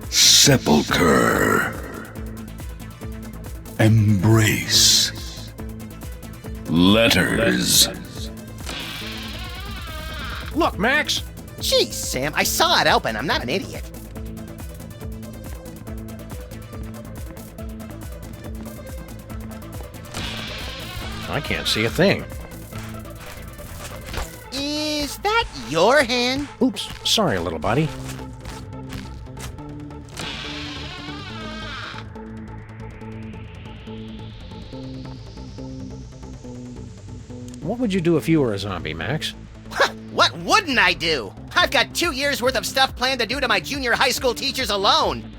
Sepulcher. Embrace. Letters. Look, Max! Jeez, Sam, I saw it open. I'm not an idiot. I can't see a thing. Is that your hand? Oops, sorry, little buddy. What would you do if you were a zombie, Max? What wouldn't I do? I've got 2 years worth of stuff planned to do to my junior high school teachers alone.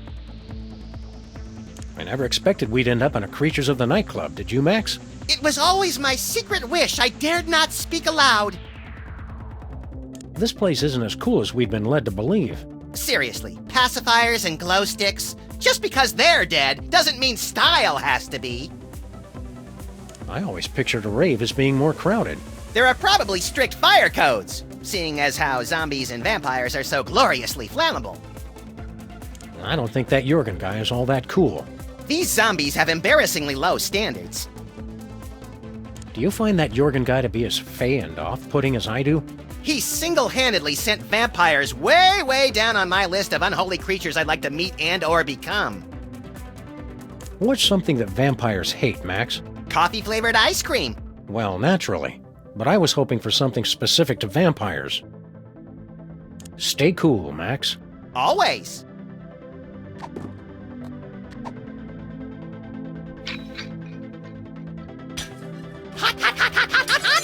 I never expected we'd end up in a Creatures of the Night Club, did you, Max? It was always my secret wish I dared not speak aloud. This place isn't as cool as we've been led to believe. Seriously, pacifiers and glow sticks? Just because they're dead doesn't mean style has to be. I always pictured a rave as being more crowded. There are probably strict fire codes, seeing as how zombies and vampires are so gloriously flammable. I don't think that Jorgen guy is all that cool. These zombies have embarrassingly low standards. Do you find that Jorgen guy to be as fey and off-putting as I do? He single-handedly sent vampires way, way down on my list of unholy creatures I'd like to meet and or become. What's something that vampires hate, Max? Coffee-flavored ice cream. Well, naturally. But I was hoping for something specific to vampires. Stay cool, Max. Always. Hot, hot, hot, hot, hot, hot, hot!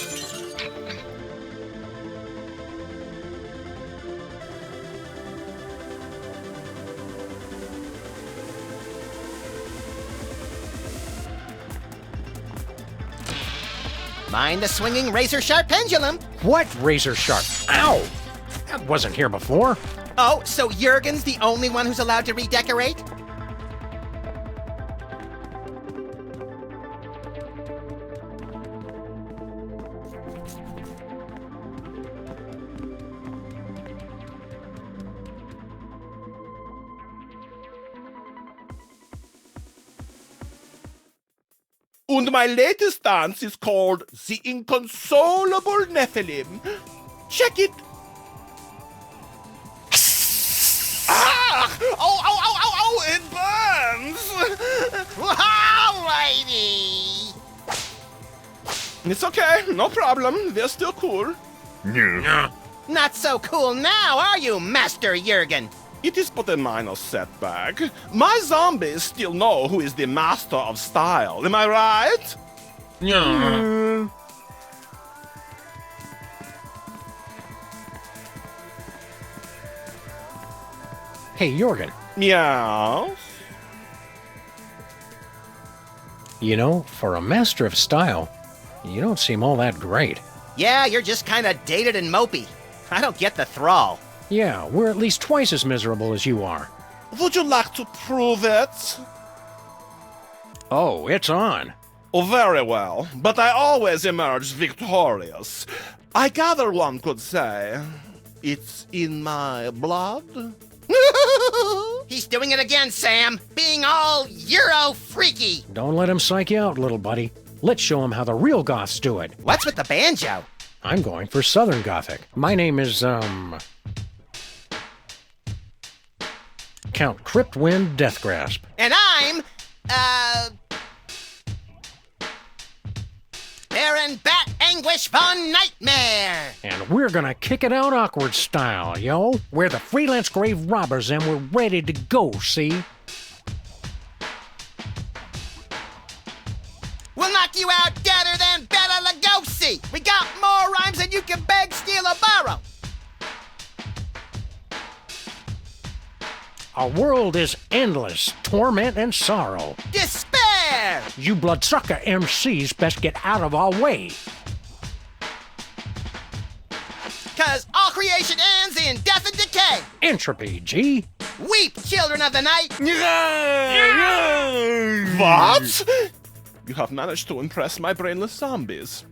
Mind the swinging razor-sharp pendulum. What razor-sharp? Ow! That wasn't here before. Oh, so Jurgen's the only one who's allowed to redecorate? And my latest dance is called The Inconsolable Nephilim. Check it. Ah! Oh, ow, ow, ow, ow, it burns! Alrighty! It's okay, no problem. They're still cool. Not so cool now, are you, Master Jurgen? It is but a minor setback. My zombies still know who is the master of style, am I right? Yeah. Hey, Jorgen. Yes? You know, for a master of style, you don't seem all that great. Yeah, you're just kinda dated and mopey. I don't get the thrall. Yeah, we're at least twice as miserable as you are. Would you like to prove it? Oh, it's on. Oh, very well, but I always emerge victorious. I gather one could say, It's in my blood. He's doing it again, Sam. Being all Euro freaky. Don't let him psych you out, little buddy. Let's show him how the real goths do it. What's with the banjo? I'm going for Southern Gothic. My name is, Count Cryptwind Deathgrasp. And I'm, Baron Bat Anguish Von Nightmare. And we're gonna kick it out awkward style, yo. We're the freelance grave robbers and we're ready to go, see? We'll knock you out deader than Bela Lugosi. We got more rhymes than you can beg, steal, or borrow. Our world is endless, torment and sorrow. Despair! You bloodsucker MCs best get out of our way. 'Cause all creation ends in death and decay. Entropy, G. Weep, children of the night. What? You have managed to impress my brainless zombies.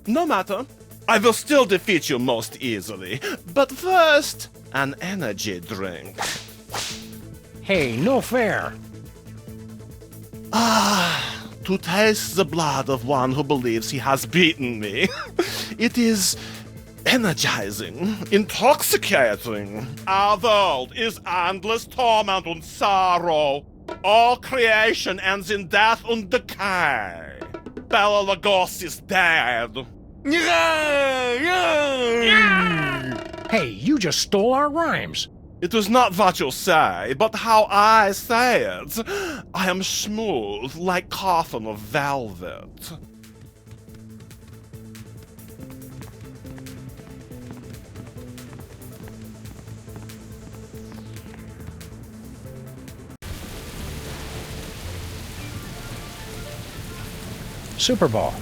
No matter. I will still defeat you most easily. But first, an energy drink. Hey, no fair. To taste the blood of one who believes he has beaten me. It is energizing, intoxicating. Our world is endless torment and sorrow. All creation ends in death and decay. Bela Lugosi is dead. Hey, you just stole our rhymes. It is not what you say, but how I say it. I am smooth like coffin of velvet. Super Ball.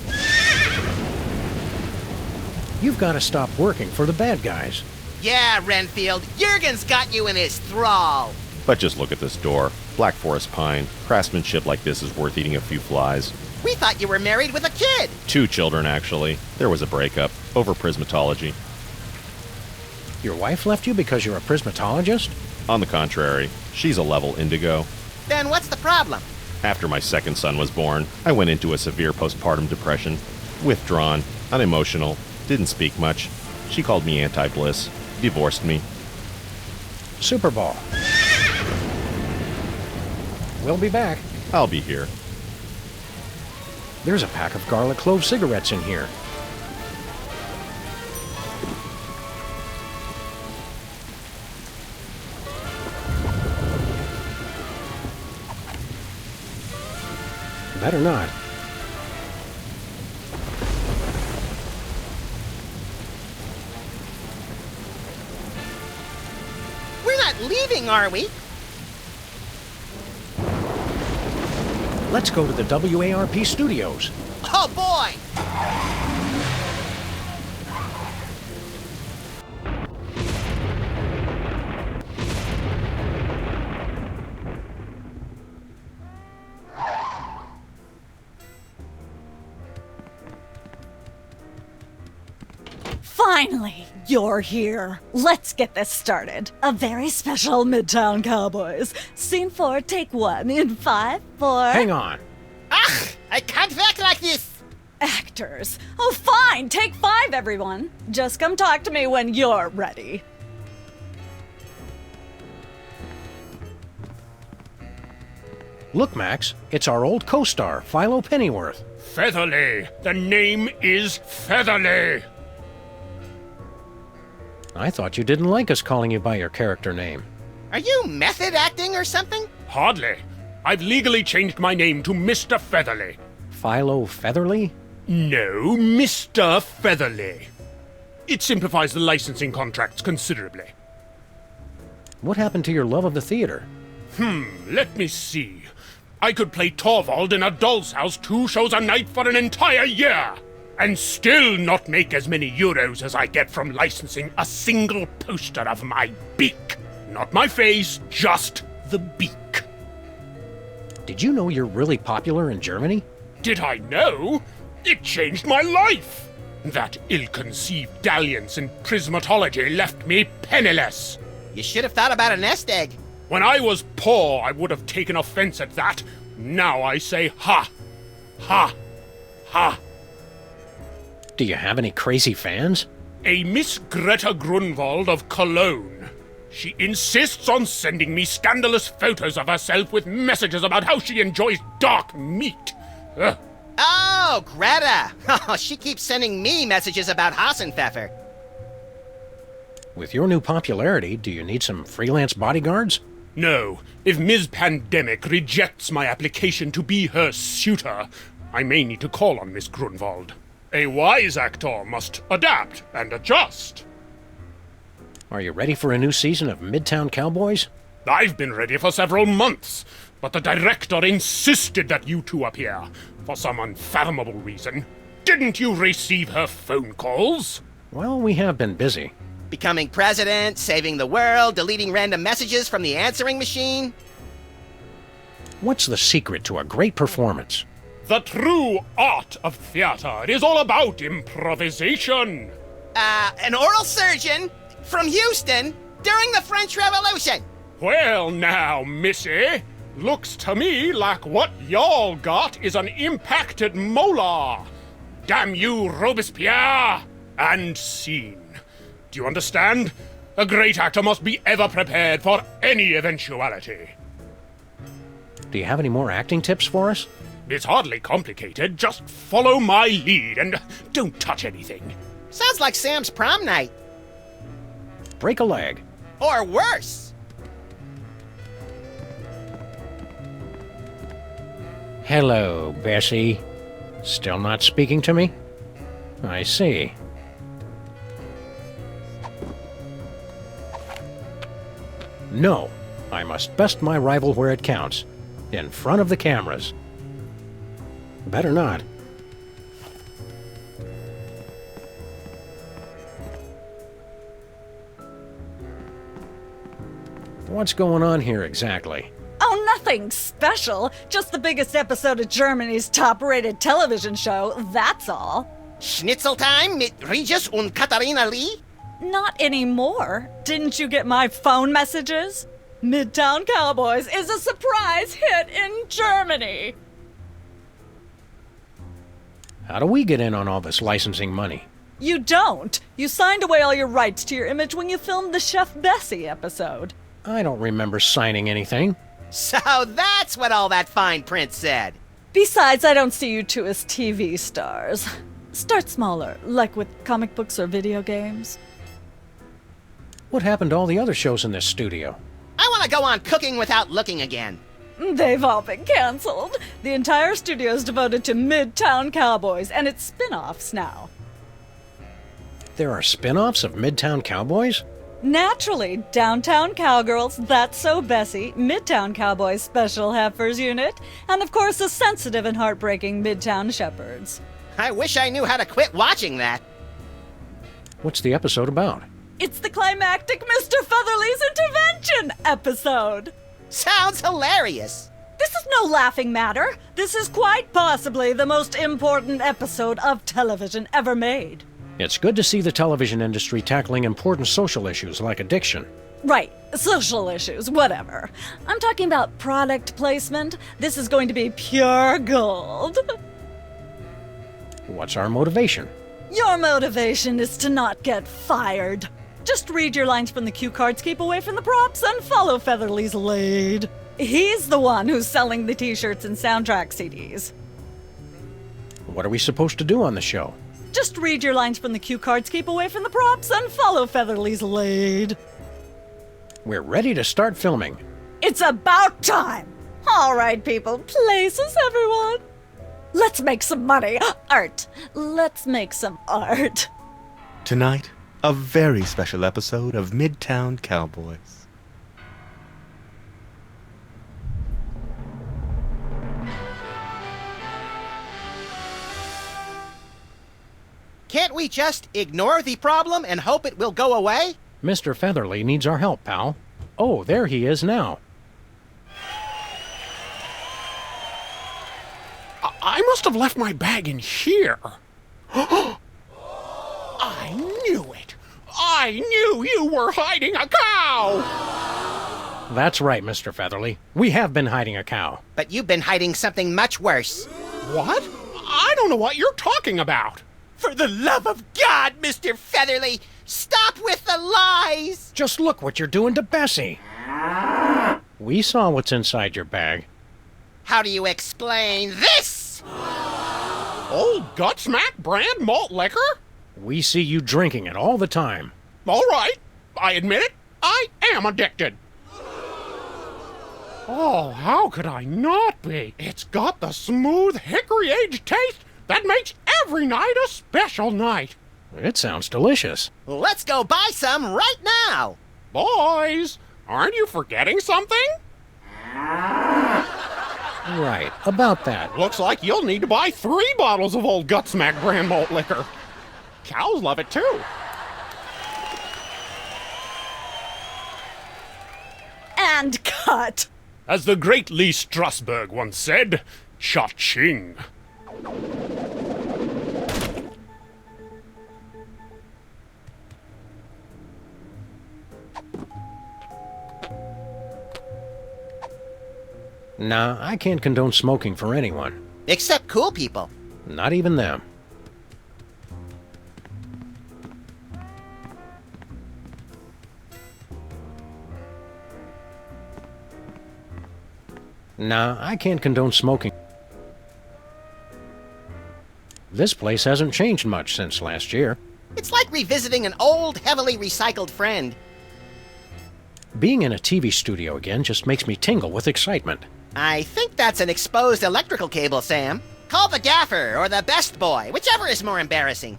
You've got to stop working for the bad guys. Yeah, Renfield, Jurgen's got you in his thrall. But just look at this door. Black forest pine. Craftsmanship like this is worth eating a few flies. We thought you were married with a kid. 2 children, actually. There was a breakup over prismatology. Your wife left you because you're a prismatologist? On the contrary, she's a level indigo. Then what's the problem? After my second son was born, I went into a severe postpartum depression. Withdrawn, unemotional, didn't speak much. She called me anti-bliss, divorced me. Super Ball. We'll be back. I'll be here. There's a pack of garlic clove cigarettes in here. Better not. We're not leaving, are we? Let's go to the WARP studios. Oh, boy! Finally, you're here. Let's get this started. A very special Midtown Cowboys. Scene 4, take 1 in 5, 4... Hang on. Ugh! I can't act like this! Actors. Oh, fine, take 5, everyone. Just come talk to me when you're ready. Look, Max, it's our old co-star, Philo Pennyworth. Featherly! The name is Featherly! I thought you didn't like us calling you by your character name. Are you method acting or something? Hardly. I've legally changed my name to Mr. Featherly. Philo Featherly? No, Mr. Featherly. It simplifies the licensing contracts considerably. What happened to your love of the theater? Let me see. I could play Torvald in a doll's house 2 shows a night for an entire year, and still not make as many euros as I get from licensing a single poster of my beak. Not my face, just the beak. Did you know you're really popular in Germany? Did I know? It changed my life. That ill-conceived dalliance in prismatology left me penniless. You should have thought about a nest egg. When I was poor, I would have taken offense at that. Now I say ha. Ha. Ha. Do you have any crazy fans? A Miss Greta Grunwald of Cologne. She insists on sending me scandalous photos of herself with messages about how she enjoys dark meat. Ugh. Oh, Greta! Oh, she keeps sending me messages about Hassenpfeffer. With your new popularity, do you need some freelance bodyguards? No. If Ms. Pandemic rejects my application to be her suitor, I may need to call on Miss Grunwald. A wise actor must adapt and adjust. Are you ready for a new season of Midtown Cowboys? I've been ready for several months, but the director insisted that you two appear, for some unfathomable reason. Didn't you receive her phone calls? Well, we have been busy. Becoming president, saving the world, deleting random messages from the answering machine. What's the secret to a great performance? The true art of theater is all about improvisation. An oral surgeon from Houston during the French Revolution. Well now, missy, looks to me like what y'all got is an impacted molar. Damn you, Robespierre! And scene. Do you understand? A great actor must be ever prepared for any eventuality. Do you have any more acting tips for us? It's hardly complicated. Just follow my lead and don't touch anything. Sounds like Sam's prom night. Break a leg. Or worse. Hello, Bessie. Still not speaking to me? I see. No, I must best my rival where it counts. In front of the cameras. Better not. What's going on here exactly? Oh, nothing special. Just the biggest episode of Germany's top-rated television show, that's all. Schnitzel time mit Regis und Katharina Lee? Not anymore. Didn't you get my phone messages? Midtown Cowboys is a surprise hit in Germany. How do we get in on all this licensing money? You don't. You signed away all your rights to your image when you filmed the Chef Bessie episode. I don't remember signing anything. So that's what all that fine print said. Besides, I don't see you two as TV stars. Start smaller, like with comic books or video games. What happened to all the other shows in this studio? I want to go on Cooking Without Looking again. They've all been canceled. The entire studio is devoted to Midtown Cowboys and its spin-offs now. There are spin-offs of Midtown Cowboys? Naturally, Downtown Cowgirls, That's So Bessie, Midtown Cowboys Special Heifers Unit, and of course the sensitive and heartbreaking Midtown Shepherds. I wish I knew how to quit watching that. What's the episode about? It's the climactic Mr. Featherly's Intervention episode. Sounds hilarious. This is no laughing matter. This is quite possibly the most important episode of television ever made. It's good to see the television industry tackling important social issues like addiction. Right, social issues, whatever. I'm talking about product placement. This is going to be pure gold. What's our motivation? Your motivation is to not get fired. Just read your lines from the cue cards, keep away from the props, and follow Featherly's lead. He's the one who's selling the t-shirts and soundtrack CDs. What are we supposed to do on the show? Just read your lines from the cue cards, keep away from the props, and follow Featherly's lead. We're ready to start filming. It's about time! All right, people, places, everyone. Let's make some money. Art. Let's make some art. Tonight, a very special episode of Midtown Cowboys. Can't we just ignore the problem and hope it will go away? Mr. Featherly needs our help, pal. Oh, there he is now. I must have left my bag in here. I knew you were hiding a cow! That's right, Mr. Featherly. We have been hiding a cow. But you've been hiding something much worse. What? I don't know what you're talking about. For the love of God, Mr. Featherly, stop with the lies! Just look what you're doing to Bessie. We saw what's inside your bag. How do you explain this? Old Gutsmack brand malt liquor? We see you drinking it all the time. All right, I admit it. I am addicted. Oh, how could I not be? It's got the smooth hickory-aged taste that makes every night a special night. It sounds delicious. Let's go buy some right now! Boys, aren't you forgetting something? Right, about that. Looks like you'll need to buy 3 bottles of old Gutsmack brand malt liquor. Cows love it too. And cut! As the great Lee Strasberg once said, cha-ching. Nah, I can't condone smoking for anyone. Except cool people. Not even them. Nah, I can't condone smoking. This place hasn't changed much since last year. It's like revisiting an old, heavily recycled friend. Being in a TV studio again just makes me tingle with excitement. I think that's an exposed electrical cable, Sam. Call the gaffer or the best boy, whichever is more embarrassing.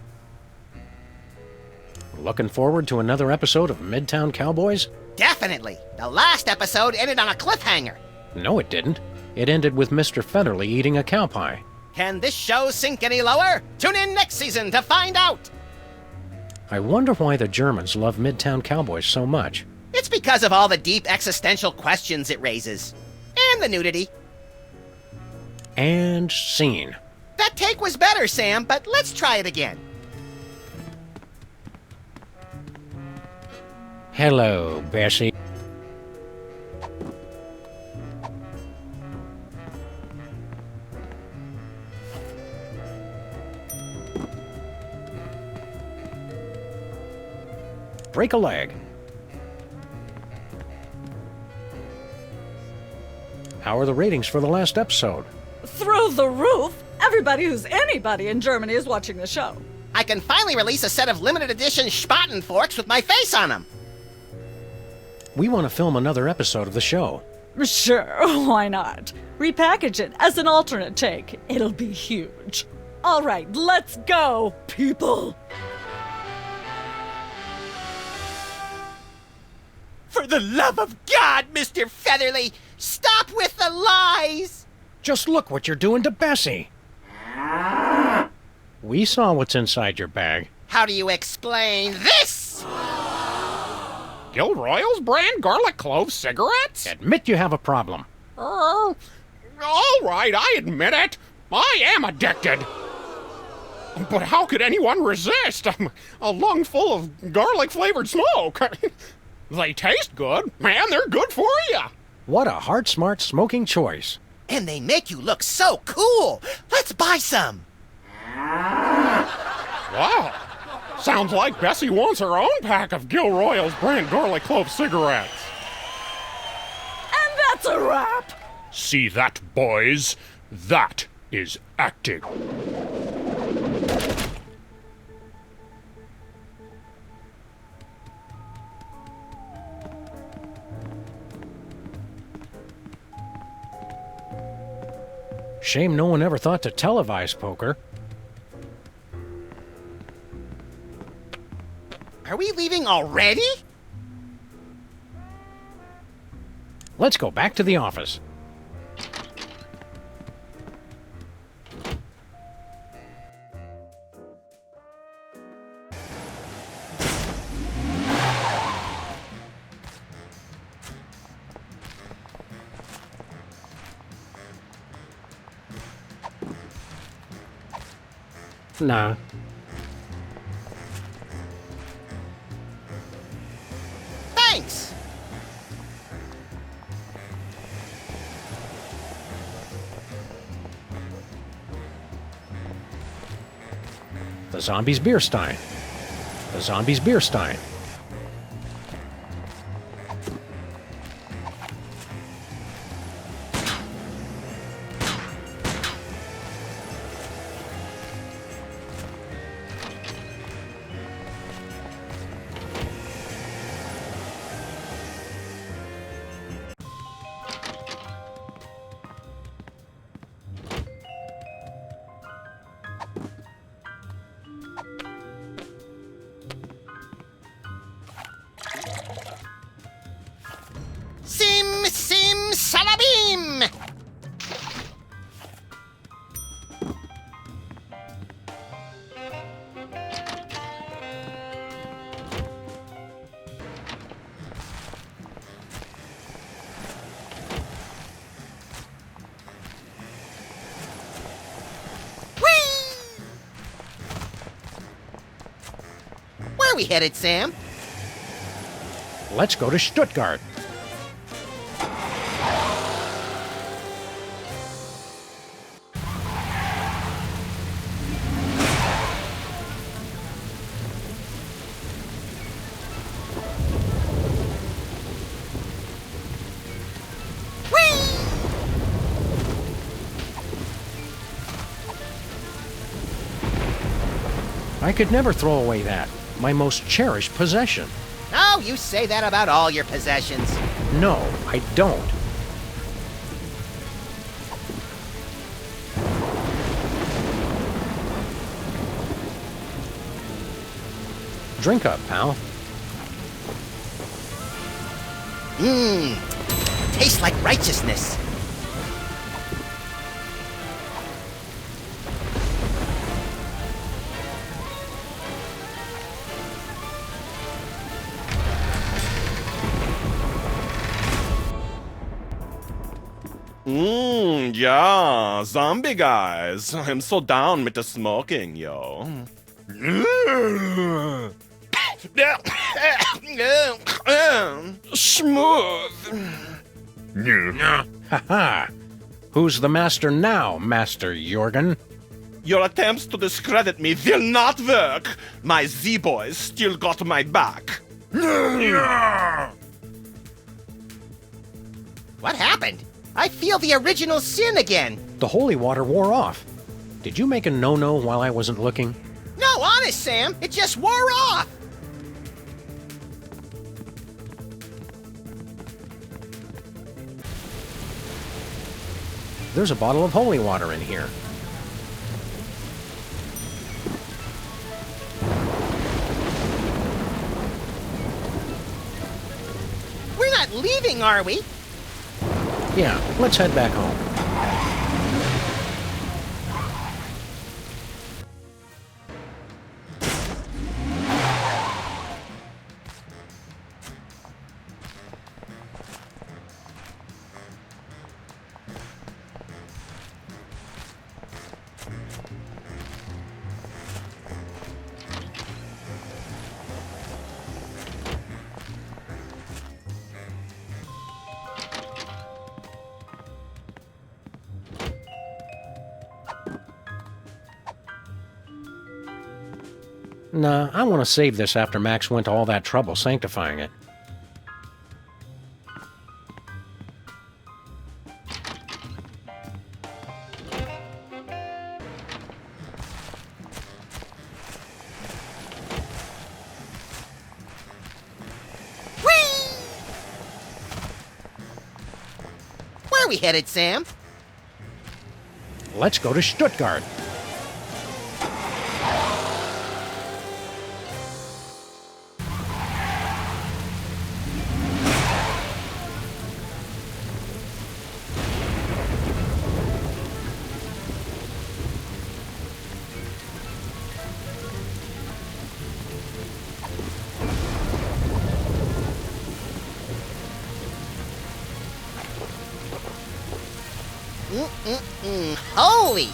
Looking forward to another episode of Midtown Cowboys? Definitely. The last episode ended on a cliffhanger. No, it didn't. It ended with Mr. Featherly eating a cow pie. Can this show sink any lower? Tune in next season to find out. I wonder why the Germans love Midtown Cowboys so much. It's because of all the deep existential questions it raises. And the nudity. And scene. That take was better, Sam, but let's try it again. Hello, Bessie. Break a leg. How are the ratings for the last episode? Through the roof! Everybody who's anybody in Germany is watching the show. I can finally release a set of limited edition Spaten forks with my face on them. We want to film another episode of the show. Sure, why not? Repackage it as an alternate take. It'll be huge. All right, let's go, people! For the love of God, Mr. Featherly, stop with the lies! Just look what you're doing to Bessie. We saw what's inside your bag. How do you explain this? Gilroy's brand garlic clove cigarettes? Admit you have a problem. All right, I admit it. I am addicted. But how could anyone resist a lung full of garlic-flavored smoke? They taste good, and they're good for you. What a heart-smart smoking choice. And they make you look so cool. Let's buy some. Wow. Sounds like Bessie wants her own pack of Gilroy's brand garlic clove cigarettes. And that's a wrap. See that, boys? That is acting. Shame no one ever thought to televise poker. Are we leaving already? Let's go back to the office. Nah. The zombie's beer stein. The zombie's beer stein. Sim, sim, salabim! Where are we headed, Sam? Let's go to Stuttgart. I could never throw away that, my most cherished possession. Oh, you say that about all your possessions. No, I don't. Drink up, pal. Mmm, tastes like righteousness. Yeah, zombie guys. I'm so down with the smoking, yo. Smooth. Ha-ha. Who's the master now, Master Jorgen? Your attempts to discredit me will not work. My Z-boys still got my back. What happened? I feel the original sin again. The holy water wore off. Did you make a no-no while I wasn't looking? No, honest, Sam. It just wore off. There's a bottle of holy water in here. We're not leaving, are we? Yeah, let's head back home. Nah, I want to save this after Max went to all that trouble sanctifying it. Where are we headed, Sam? Let's go to Stuttgart. Holy!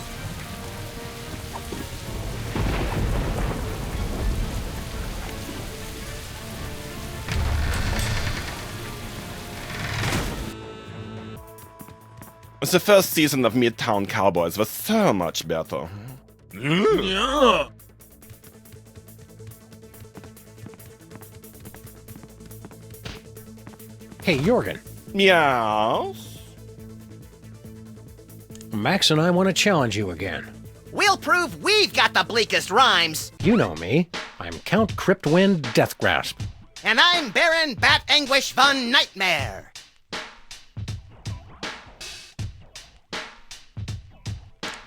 The first season of Midtown Cowboys was so much better. Hey, Jorgen. Meows. Max and I want to challenge you again. We'll prove we've got the bleakest rhymes. You know me. I'm Count Cryptwind Deathgrasp. And I'm Baron Bat Anguish von Nightmare.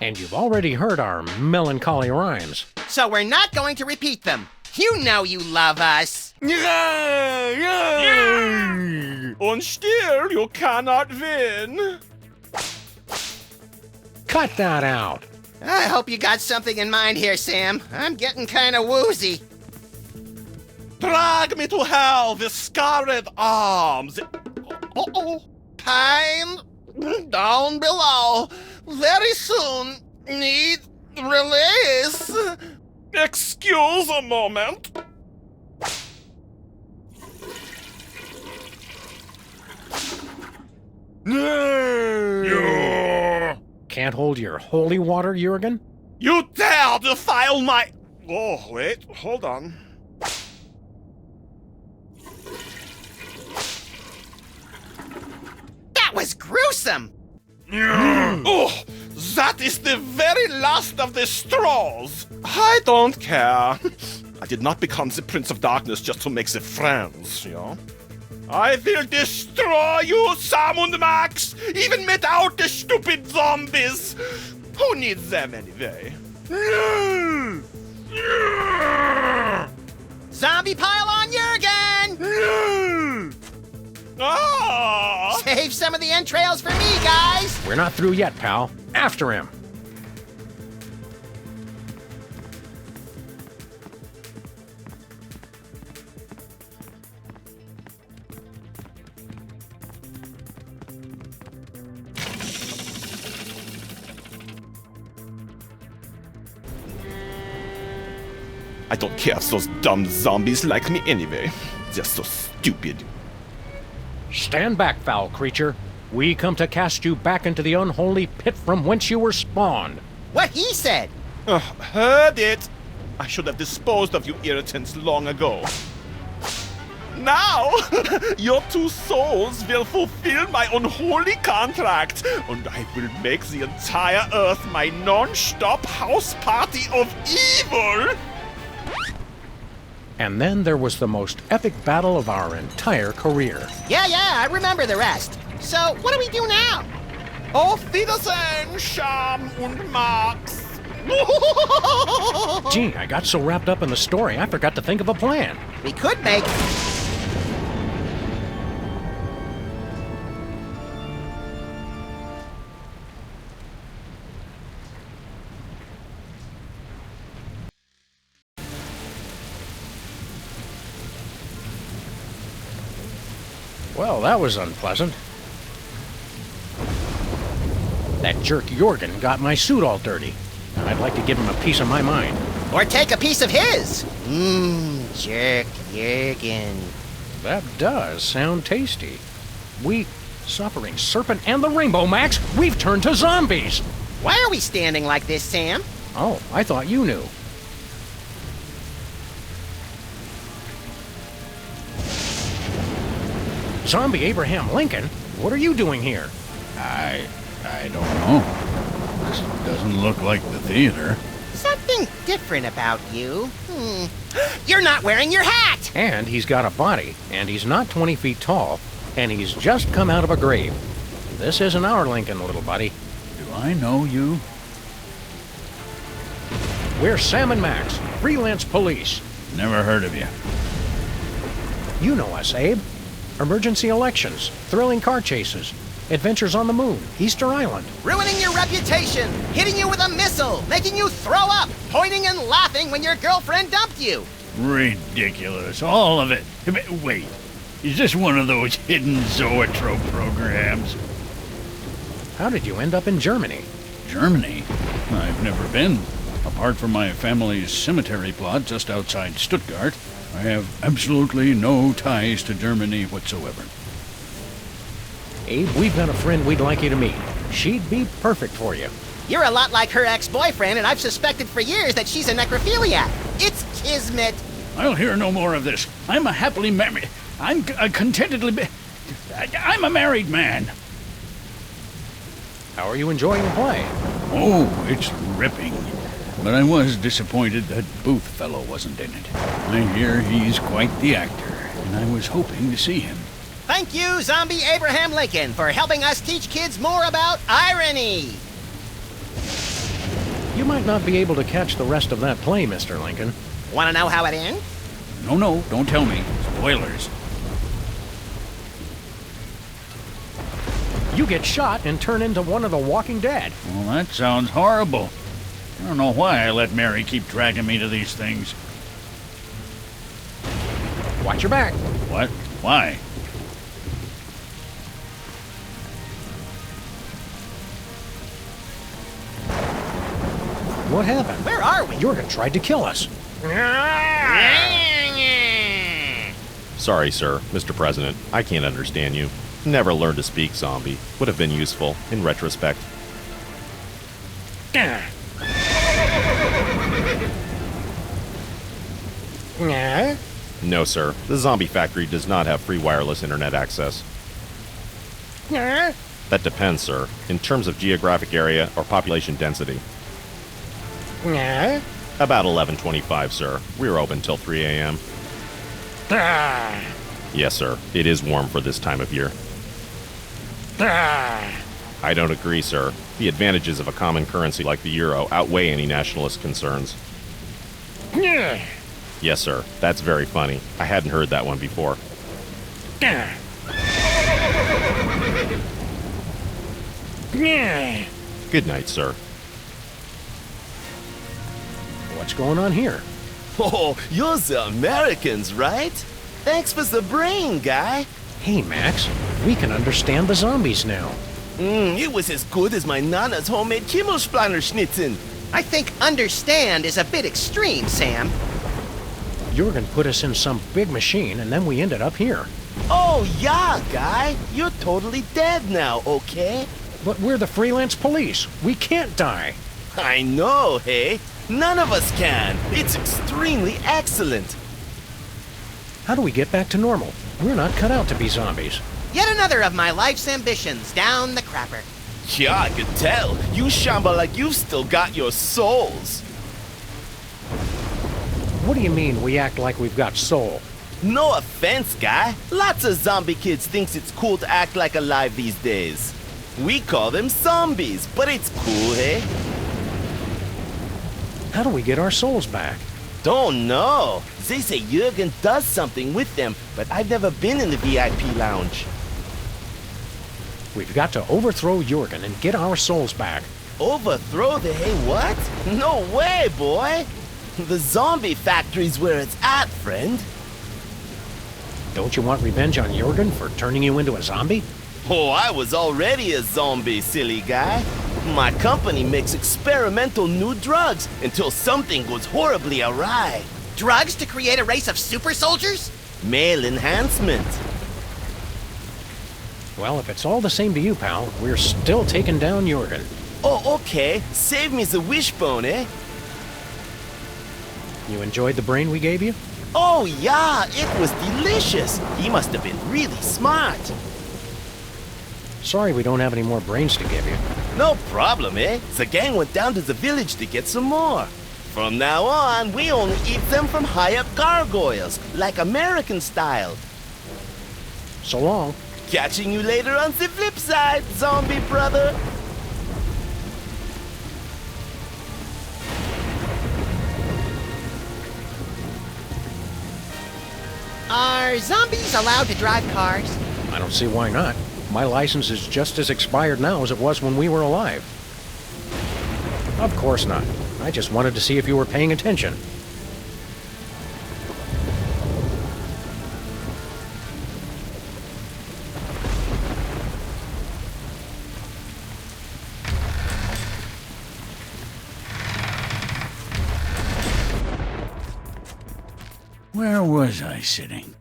And you've already heard our melancholy rhymes. So we're not going to repeat them. You know you love us. Und still you cannot win. Cut that out. I hope you got something in mind here, Sam. I'm getting kind of woozy. Drag me to hell with scarred arms. Uh-oh. Pain down below. Very soon. Need release. Excuse a moment. Can't hold your holy water, Jorgen? You dare defile my... Oh, wait, hold on. That was gruesome! Oh, that is the very last of the straws. I don't care. I did not become the Prince of Darkness just to make the friends, you know? I will destroy you, Sam and Max, even without the stupid zombies. Who needs them anyway? Zombie pile on Jurgen! Save some of the entrails for me, guys! We're not through yet, pal. After him. I don't care if those dumb zombies like me anyway. They're so stupid. Stand back, foul creature. We come to cast you back into the unholy pit from whence you were spawned. What he said. Heard it. I should have disposed of you irritants long ago. Now, your two souls will fulfill my unholy contract, and I will make the entire Earth my non-stop house party of evil! And then there was the most epic battle of our entire career. Yeah, I remember the rest. So, what do we do now? Auf Wiedersehen, Sam und Max. Gee, I got so wrapped up in the story, I forgot to think of a plan. We could make... Well, that was unpleasant. That jerk Jorgen got my suit all dirty. I'd like to give him a piece of my mind. Or take a piece of his. Jerk Jurgen. That does sound tasty. We, Suffering Serpent and the Rainbow Max, we've turned to zombies! Why are we standing like this, Sam? Oh, I thought you knew. Zombie Abraham Lincoln? What are you doing here? I don't know. This doesn't look like the theater. Something different about you. You're not wearing your hat! And he's got a body, and he's not 20 feet tall, and he's just come out of a grave. This isn't our Lincoln, little buddy. Do I know you? We're Sam and Max, freelance police. Never heard of you. You know us, Abe. Emergency elections, thrilling car chases, adventures on the moon, Easter Island. Ruining your reputation, hitting you with a missile, making you throw up, pointing and laughing when your girlfriend dumped you. Ridiculous, all of it. Wait, is this one of those hidden zoetrope programs? How did you end up in Germany? Germany? I've never been. Apart from my family's cemetery plot just outside Stuttgart, I have absolutely no ties to Germany whatsoever. Abe, we've got a friend we'd like you to meet. She'd be perfect for you. You're a lot like her ex-boyfriend, and I've suspected for years that she's a necrophiliac. It's kismet. I'll hear no more of this. I'm a happily married... I'm contentedly... I'm a married man. How are you enjoying the play? Oh, it's ripping. But I was disappointed that Booth fellow wasn't in it. I hear he's quite the actor, and I was hoping to see him. Thank you, Zombie Abraham Lincoln, for helping us teach kids more about irony. You might not be able to catch the rest of that play, Mr. Lincoln. Want to know how it ends? No, don't tell me. Spoilers. You get shot and turn into one of the Walking Dead. Well, that sounds horrible. I don't know why I let Mary keep dragging me to these things. Watch your back. What? Why? What happened? Where are we? Jurgen tried to kill us. Sorry, sir, Mr. President. I can't understand you. Never learned to speak zombie. Would have been useful, in retrospect. No, sir. The zombie factory does not have free wireless internet access. That depends, sir, in terms of geographic area or population density. About 11:25, sir. We're open till 3 a.m. Yes, sir. It is warm for this time of year. I don't agree, sir. The advantages of a common currency like the euro outweigh any nationalist concerns. Yes, sir. That's very funny. I hadn't heard that one before. Good night, sir. What's going on here? Oh, you're the Americans, right? Thanks for the brain, guy. Hey, Max. We can understand the zombies now. It was as good as my Nana's homemade Kimmelsplaner-schnitzen. I think understand is a bit extreme, Sam. Jurgen put us in some big machine, and then we ended up here. Oh, yeah, guy. You're totally dead now, okay? But we're the freelance police. We can't die. I know, hey? None of us can. It's extremely excellent. How do we get back to normal? We're not cut out to be zombies. Yet another of my life's ambitions down the crapper. Yeah, I could tell. You shamba like you've still got your souls. What do you mean we act like we've got soul? No offense, guy. Lots of zombie kids thinks it's cool to act like alive these days. We call them zombies, but it's cool, hey? How do we get our souls back? Don't know. They say Jurgen does something with them, but I've never been in the VIP lounge. We've got to overthrow Jurgen and get our souls back. Overthrow the hey what? No way, boy! The zombie factory's where it's at, friend. Don't you want revenge on Jurgen for turning you into a zombie? Oh, I was already a zombie, silly guy. My company makes experimental new drugs until something goes horribly awry. Drugs to create a race of super soldiers? Male enhancement. Well, if it's all the same to you, pal, we're still taking down Jurgen. Oh, okay. Save me the wishbone, eh? You enjoyed the brain we gave you? Oh, yeah, it was delicious. He must have been really smart. Sorry we don't have any more brains to give you. No problem, eh? The gang went down to the village to get some more. From now on, we only eat them from high-up gargoyles, like American style. So long. Catching you later on the flip side, zombie brother. Are zombies allowed to drive cars? I don't see why not. My license is just as expired now as it was when we were alive. Of course not. I just wanted to see if you were paying attention. Where was I sitting?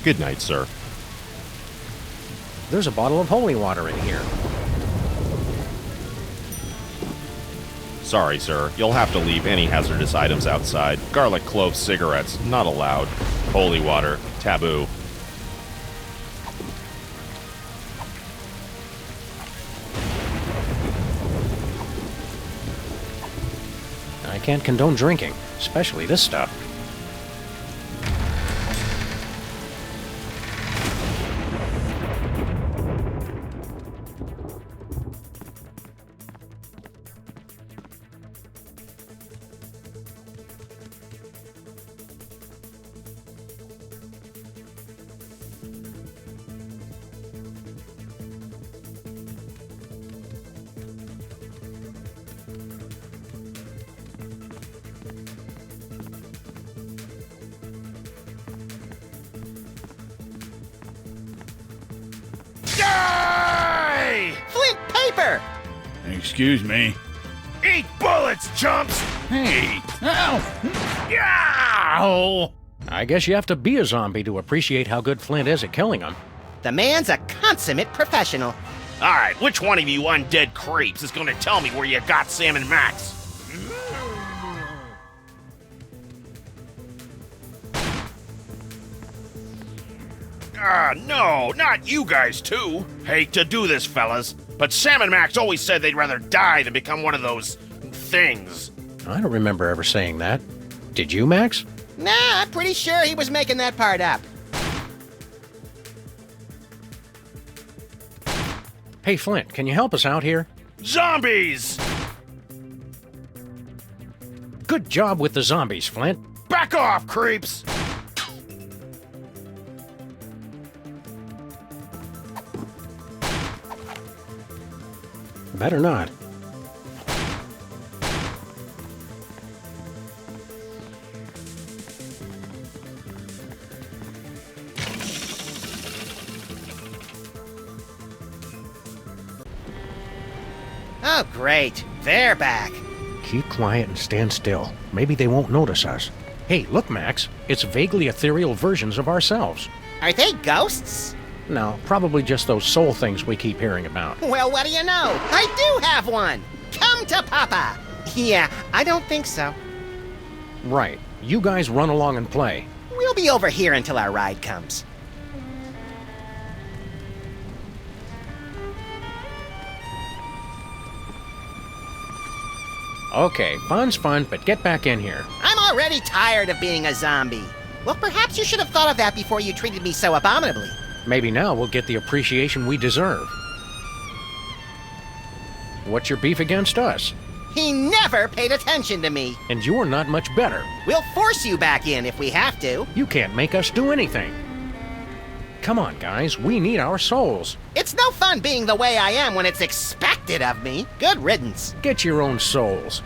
Good night, sir. There's a bottle of holy water in here. Sorry, sir. You'll have to leave any hazardous items outside. Garlic clove cigarettes, not allowed. Holy water, taboo. I can't condone drinking, especially this stuff. Die! Flint paper! Excuse me. Eat bullets, chumps! Hey! Ow! Ow! I guess you have to be a zombie to appreciate how good Flint is at killing them. The man's a consummate professional. All right, which one of you undead creeps is gonna tell me where you got Sam and Max? No, not you guys too. Hate to do this, fellas, but Sam and Max always said they'd rather die than become one of those things. I don't remember ever saying that. Did you, Max? Nah, I'm pretty sure he was making that part up. Hey, Flint, can you help us out here? Zombies! Good job with the zombies, Flint. Back off, creeps! Better not. Oh, great. They're back. Keep quiet and stand still. Maybe they won't notice us. Hey, look, Max. It's vaguely ethereal versions of ourselves. Are they ghosts? No, probably just those soul things we keep hearing about. Well, what do you know? I do have one! Come to Papa! Yeah, I don't think so. Right. You guys run along and play. We'll be over here until our ride comes. Okay, fun's fun, but get back in here. I'm already tired of being a zombie. Well, perhaps you should have thought of that before you treated me so abominably. Maybe now we'll get the appreciation we deserve. What's your beef against us? He never paid attention to me. And you're not much better. We'll force you back in if we have to. You can't make us do anything. Come on, guys, we need our souls. It's no fun being the way I am when it's expected of me. Good riddance. Get your own souls.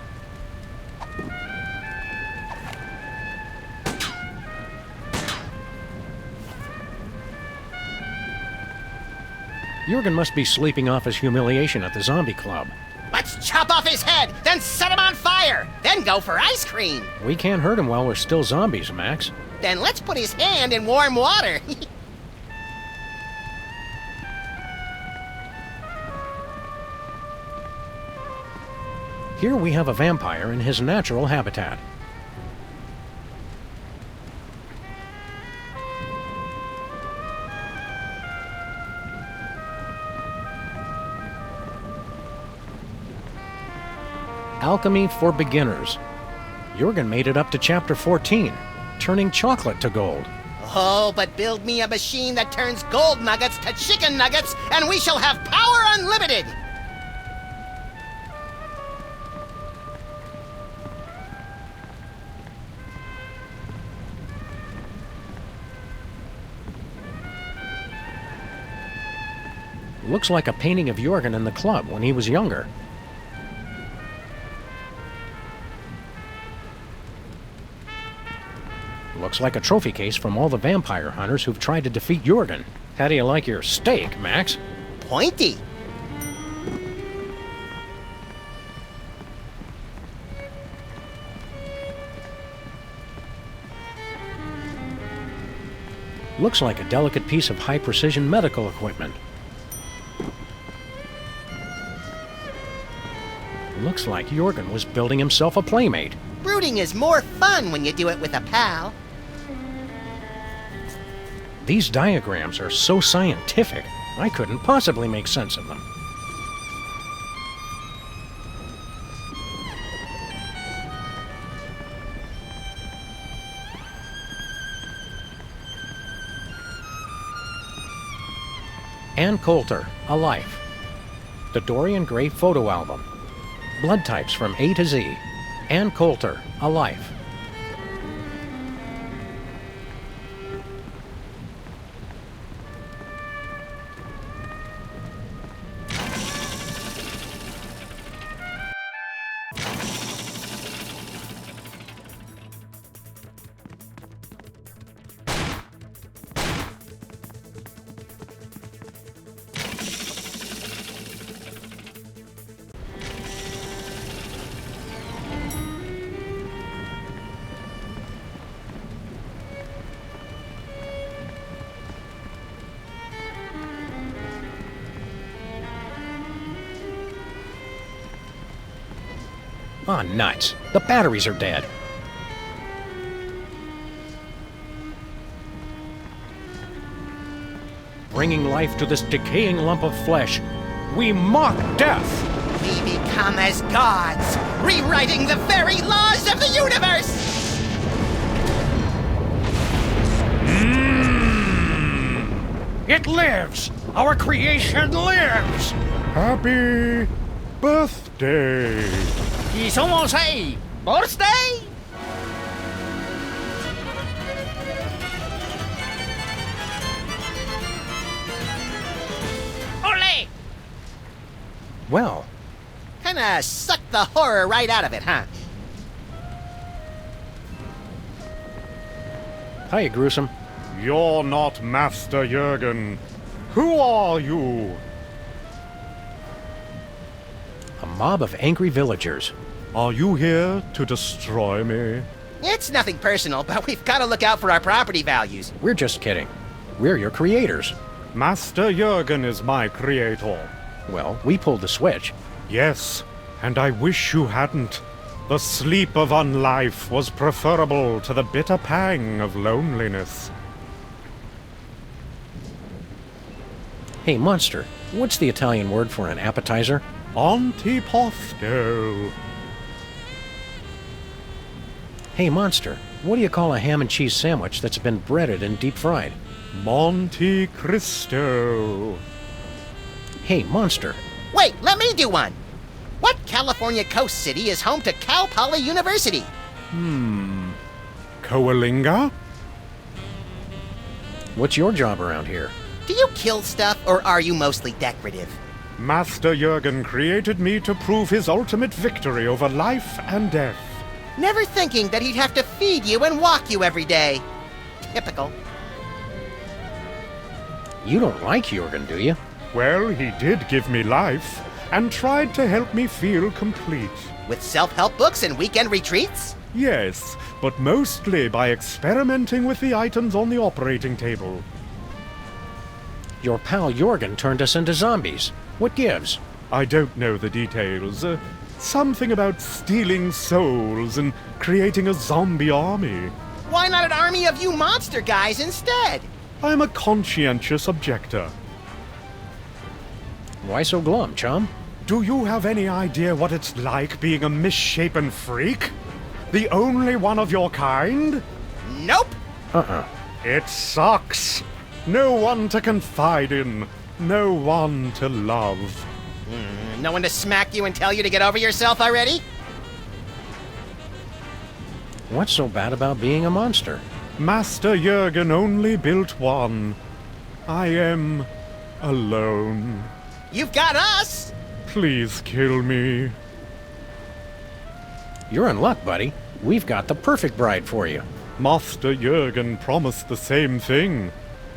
Jurgen must be sleeping off his humiliation at the zombie club. Let's chop off his head, then set him on fire, then go for ice cream. We can't hurt him while we're still zombies, Max. Then let's put his hand in warm water. Here we have a vampire in his natural habitat. Alchemy for Beginners. Jurgen made it up to chapter 14, turning chocolate to gold. Oh, but build me a machine that turns gold nuggets to chicken nuggets, and we shall have power unlimited! Looks like a painting of Jurgen in the club when he was younger. Looks like a trophy case from all the vampire hunters who've tried to defeat Jurgen. How do you like your steak, Max? Pointy. Looks like a delicate piece of high-precision medical equipment. Looks like Jorgen was building himself a playmate. Brooding is more fun when you do it with a pal. These diagrams are so scientific, I couldn't possibly make sense of them. Ann Coulter, A Life. The Dorian Gray Photo Album. Blood types from A to Z. Ann Coulter, A Life. Aw, nuts. The batteries are dead. Bringing life to this decaying lump of flesh, we mock death! We become as gods, rewriting the very laws of the universe! It lives! Our creation lives! Happy birthday! ¿Y somos ahí? ¿Birthday? Ole! Well, Kinda sucked the horror right out of it, huh? hiya, Gruesome. You're not Master Jorgen. Who are you? A mob of angry villagers. Are you here to destroy me? It's nothing personal, but we've got to look out for our property values. We're just kidding. We're your creators. Master Jorgen is my creator. Well, we pulled the switch. Yes, and I wish you hadn't. The sleep of unlife was preferable to the bitter pang of loneliness. Hey, Monster, what's the Italian word for an appetizer? Antipasto. Hey, Monster, what do you call a ham and cheese sandwich that's been breaded and deep fried? Monte Cristo. Hey, Monster. Wait, let me do one! What California coast city is home to Cal Poly University? Coalinga? What's your job around here? Do you kill stuff, or are you mostly decorative? Master Jorgen created me to prove his ultimate victory over life and death. Never thinking that he'd have to feed you and walk you every day. Typical. You don't like Jorgen, do you? Well, he did give me life, and tried to help me feel complete. With self-help books and weekend retreats? Yes, but mostly by experimenting with the items on the operating table. Your pal Jorgen turned us into zombies. What gives? I don't know the details. Something about stealing souls and creating a zombie army. Why not an army of you monster guys instead? I'm a conscientious objector. Why so glum, chum? Do you have any idea what it's like being a misshapen freak? The only one of your kind? Nope! It sucks. No one to confide in. No one to love. No one to smack you and tell you to get over yourself already? What's so bad about being a monster? Master Jorgen only built one. I am alone. You've got us! Please kill me. You're in luck, buddy. We've got the perfect bride for you. Master Jorgen promised the same thing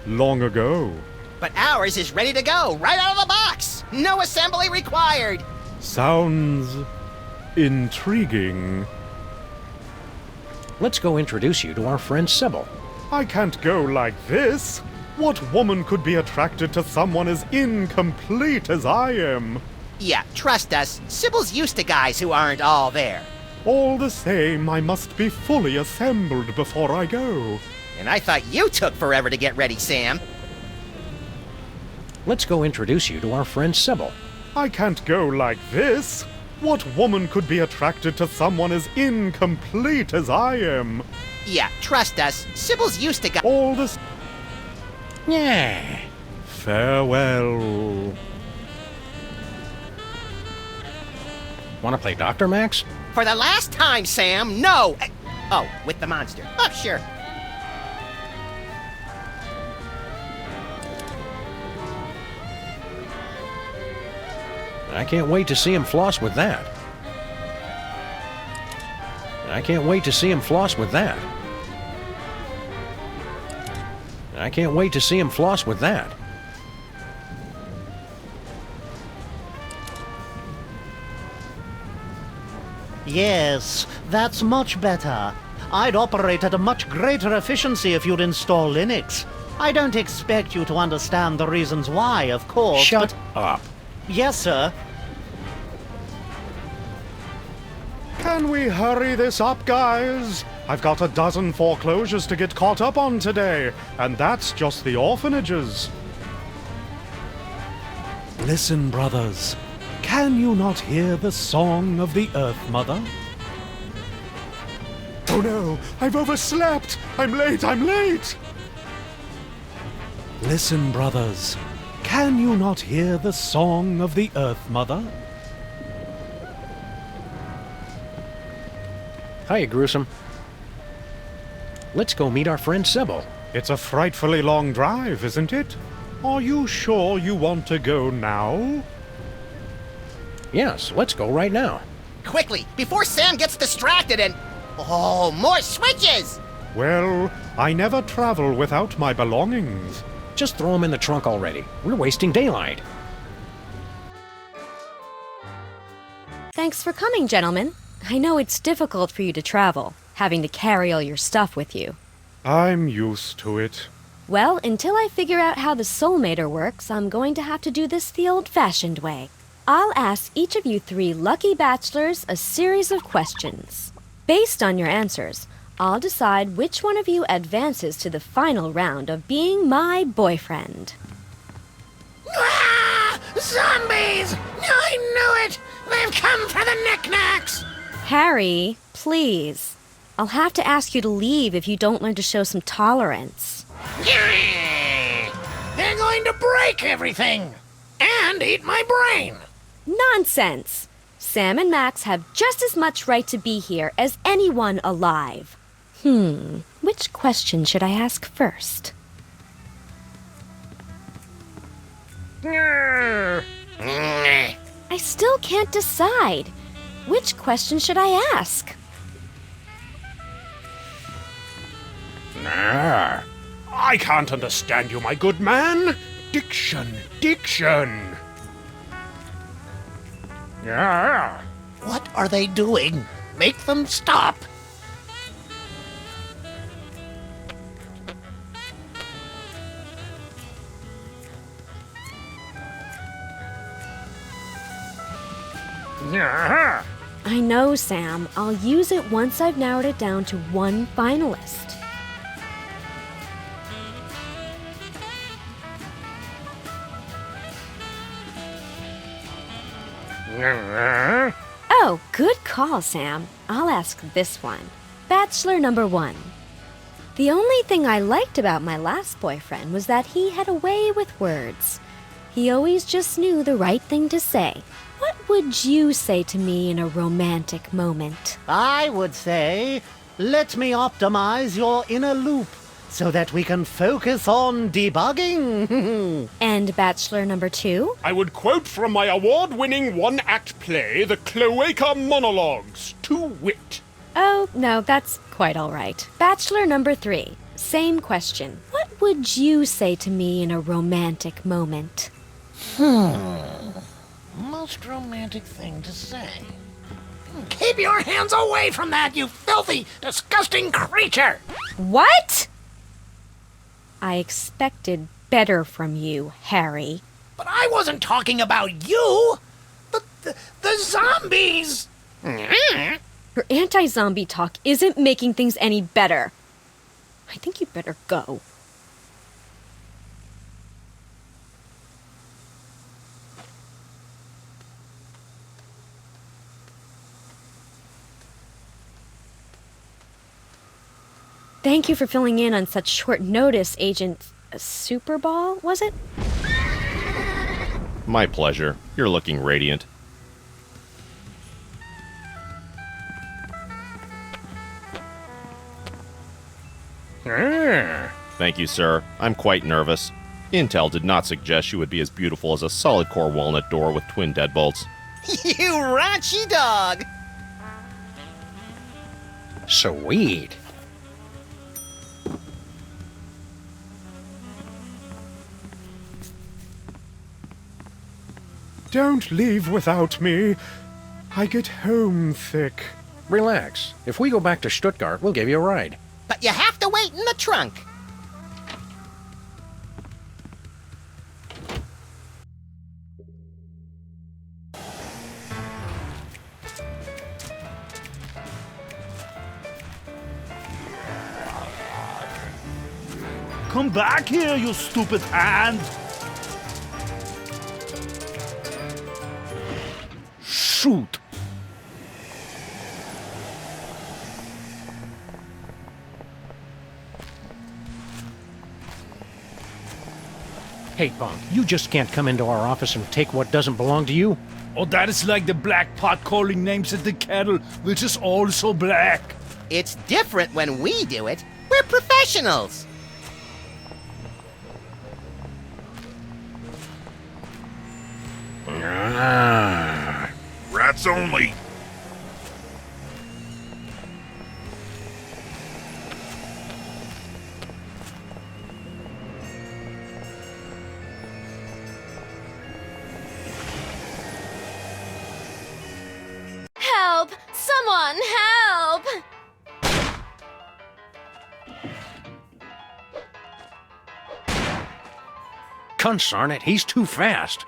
long ago. But ours is ready to go, right out of the box! No assembly required! Sounds intriguing. Let's go introduce you to our friend Sybil. I can't go like this. What woman could be attracted to someone as incomplete as I am? Yeah, trust us, Sybil's used to guys who aren't all there. All the same, I must be fully assembled before I go. And I thought you took forever to get ready, Sam. Let's go introduce you to our friend Sybil. I can't go like this. What woman could be attracted to someone as incomplete as I am? Yeah, trust us, Sybil's used to guys. All this. Yeah. Farewell. Want to play Dr. Max? For the last time, Sam, no! Oh, with the monster. Oh, sure. I can't wait to see him floss with that. I can't wait to see him floss with that. I can't wait to see him floss with that. Yes, that's much better. I'd operate at a much greater efficiency if you'd install Linux. I don't expect you to understand the reasons why, of course. Shut up. Yes, sir. Can we hurry this up, guys? I've got a dozen foreclosures to get caught up on today, and that's just the orphanages. Listen, brothers. Can you not hear the song of the Earth Mother? Oh no, I've overslept! I'm late! Listen, brothers. Can you not hear the song of the Earth Mother? Hiya, Gruesome. Let's go meet our friend Sybil. It's a frightfully long drive, isn't it? Are you sure you want to go now? Yes, let's go right now. Quickly, before Sam gets distracted and... Oh, more switches! Well, I never travel without my belongings. Just throw them in the trunk already. We're wasting daylight. Thanks for coming, gentlemen. I know it's difficult for you to travel, having to carry all your stuff with you. I'm used to it. Well, until I figure out how the Soulmater works, I'm going to have to do this the old-fashioned way. I'll ask each of you 3 lucky bachelors a series of questions. Based on your answers, I'll decide which one of you advances to the final round of being my boyfriend. Ah! Zombies! I knew it! They've come for the knickknacks! Harry, please. I'll have to ask you to leave if you don't learn to show some tolerance. They're going to break everything! And eat my brain! Nonsense! Sam and Max have just as much right to be here as anyone alive. Which question should I ask first? I still can't decide. Which question should I ask? I can't understand you, my good man. Diction. Yeah. What are they doing? Make them stop! I know, Sam. I'll use it once I've narrowed it down to one finalist. Oh, good call, Sam. I'll ask this one. Bachelor number 1. The only thing I liked about my last boyfriend was that he had a way with words. He always just knew the right thing to say. What would you say to me in a romantic moment? I would say, let me optimize your inner loop so that we can focus on debugging. And Bachelor number 2? I would quote from my award-winning one-act play, The Cloaca Monologues, to wit. Oh, no, that's quite all right. Bachelor number 3. Same question. What would you say to me in a romantic moment? Most romantic thing to say. Keep your hands away from that, you filthy, disgusting creature! What? I expected better from you, Harry. But I wasn't talking about you! The zombies! Your anti-zombie talk isn't making things any better. I think you'd better go. Thank you for filling in on such short notice, Agent Superball, was it? My pleasure. You're looking radiant. Thank you, sir. I'm quite nervous. Intel did not suggest she would be as beautiful as a solid core walnut door with twin deadbolts. You raunchy dog! Sweet. Don't leave without me. I get homesick. Relax. If we go back to Stuttgart, we'll give you a ride. But you have to wait in the trunk. Come back here, you stupid hand! Shoot! Hey, Punk, you just can't come into our office and take what doesn't belong to you. Oh, that is like the black pot calling names at the kettle, which is also black. It's different when we do it. We're professionals. Rats only. Help! Someone help! Consarn it, he's too fast.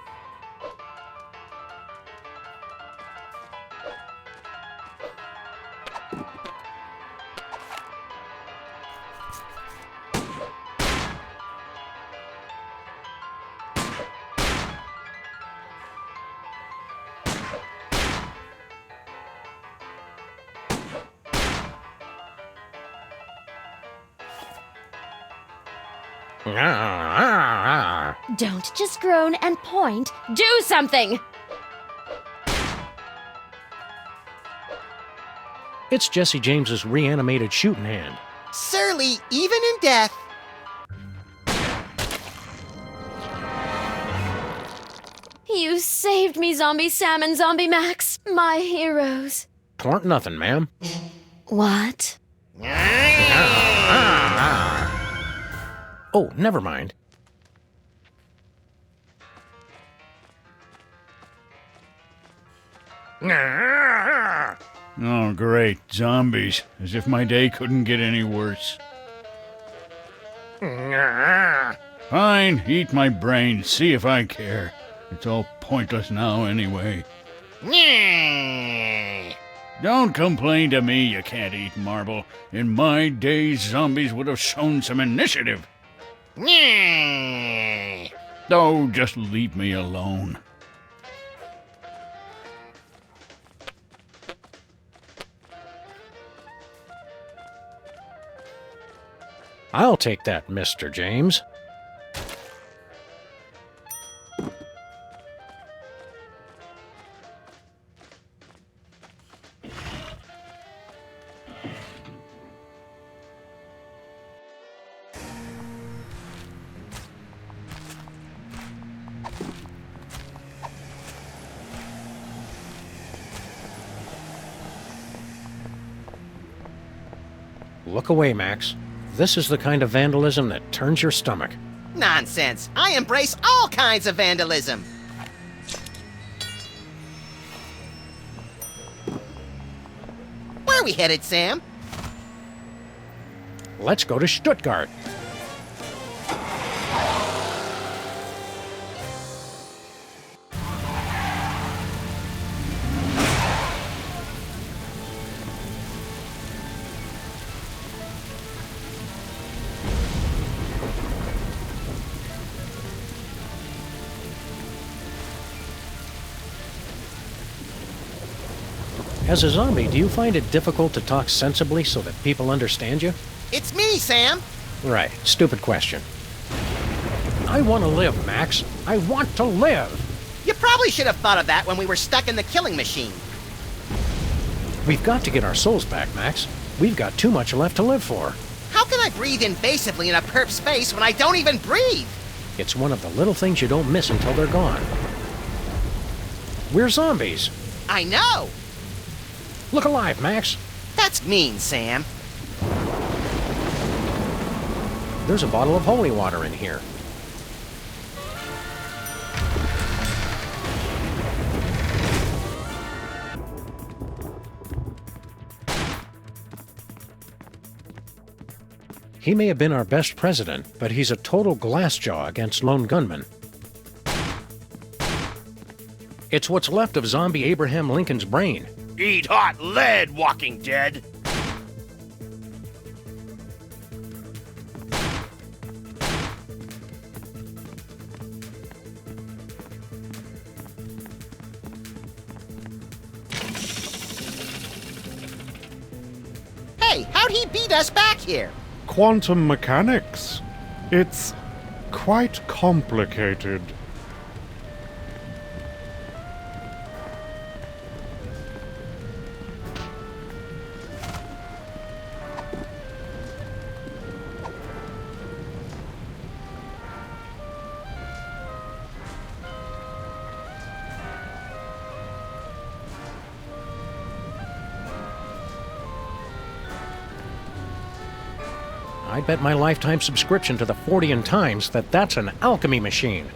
Don't just groan and point. Do something! It's Jesse James's reanimated shooting hand. Surly, even in death. You saved me, Zombie Sam and Zombie Max, my heroes. Twarn't nothing, ma'am. What? Oh, never mind. Oh, great. Zombies. As if my day couldn't get any worse. Fine, eat my brains. See if I care. It's all pointless now anyway. Don't complain to me you can't eat marble. In my days, zombies would have shown some initiative. Oh, just leave me alone. I'll take that, Mr. James. Look away, Max. This is the kind of vandalism that turns your stomach. Nonsense. I embrace all kinds of vandalism. Where are we headed, Sam? Let's go to Stuttgart. As a zombie, do you find it difficult to talk sensibly so that people understand you? It's me, Sam. Right. Stupid question. I want to live, Max. I want to live. You probably should have thought of that when we were stuck in the killing machine. We've got to get our souls back, Max. We've got too much left to live for. How can I breathe invasively in a perp's face when I don't even breathe? It's one of the little things you don't miss until they're gone. We're zombies. I know. Look alive, Max. That's mean, Sam. There's a bottle of holy water in here. He may have been our best president, but he's a total glassjaw against lone gunmen. It's what's left of zombie Abraham Lincoln's brain. Eat hot lead, Walking Dead! Hey, how'd he beat us back here? Quantum mechanics. It's quite complicated. I bet my lifetime subscription to the Fortean Times that that's an alchemy machine.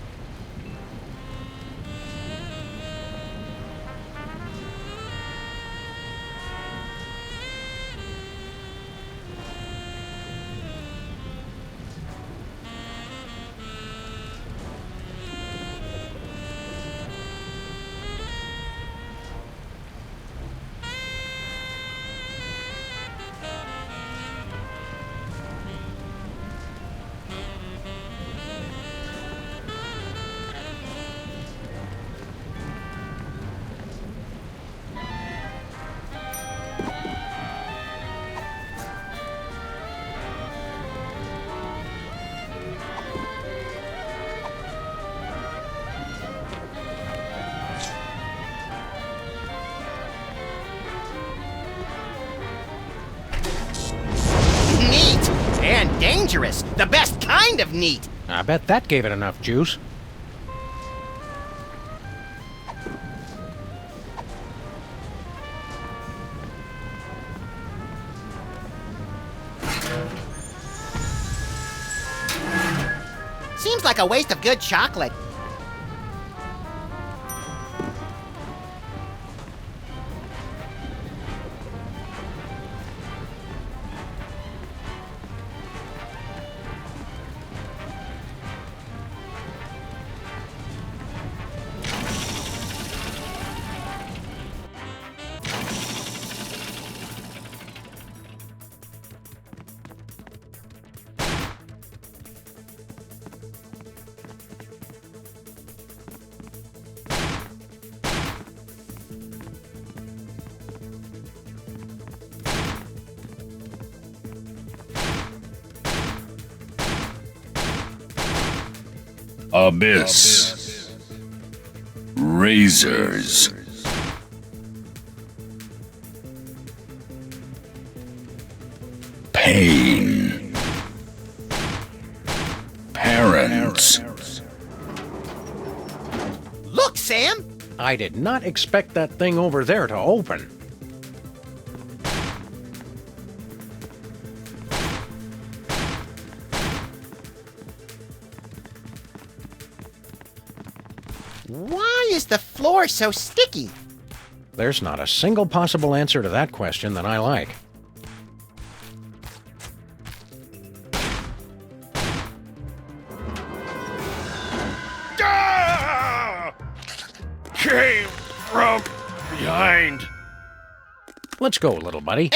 And dangerous. The best kind of neat. I bet that gave it enough juice. Seems like a waste of good chocolate. Abyss. Razors. Pain. Parents. Look, Sam! I did not expect that thing over there to open. Why is the floor so sticky? There's not a single possible answer to that question that I like. Came from behind. Let's go, little buddy.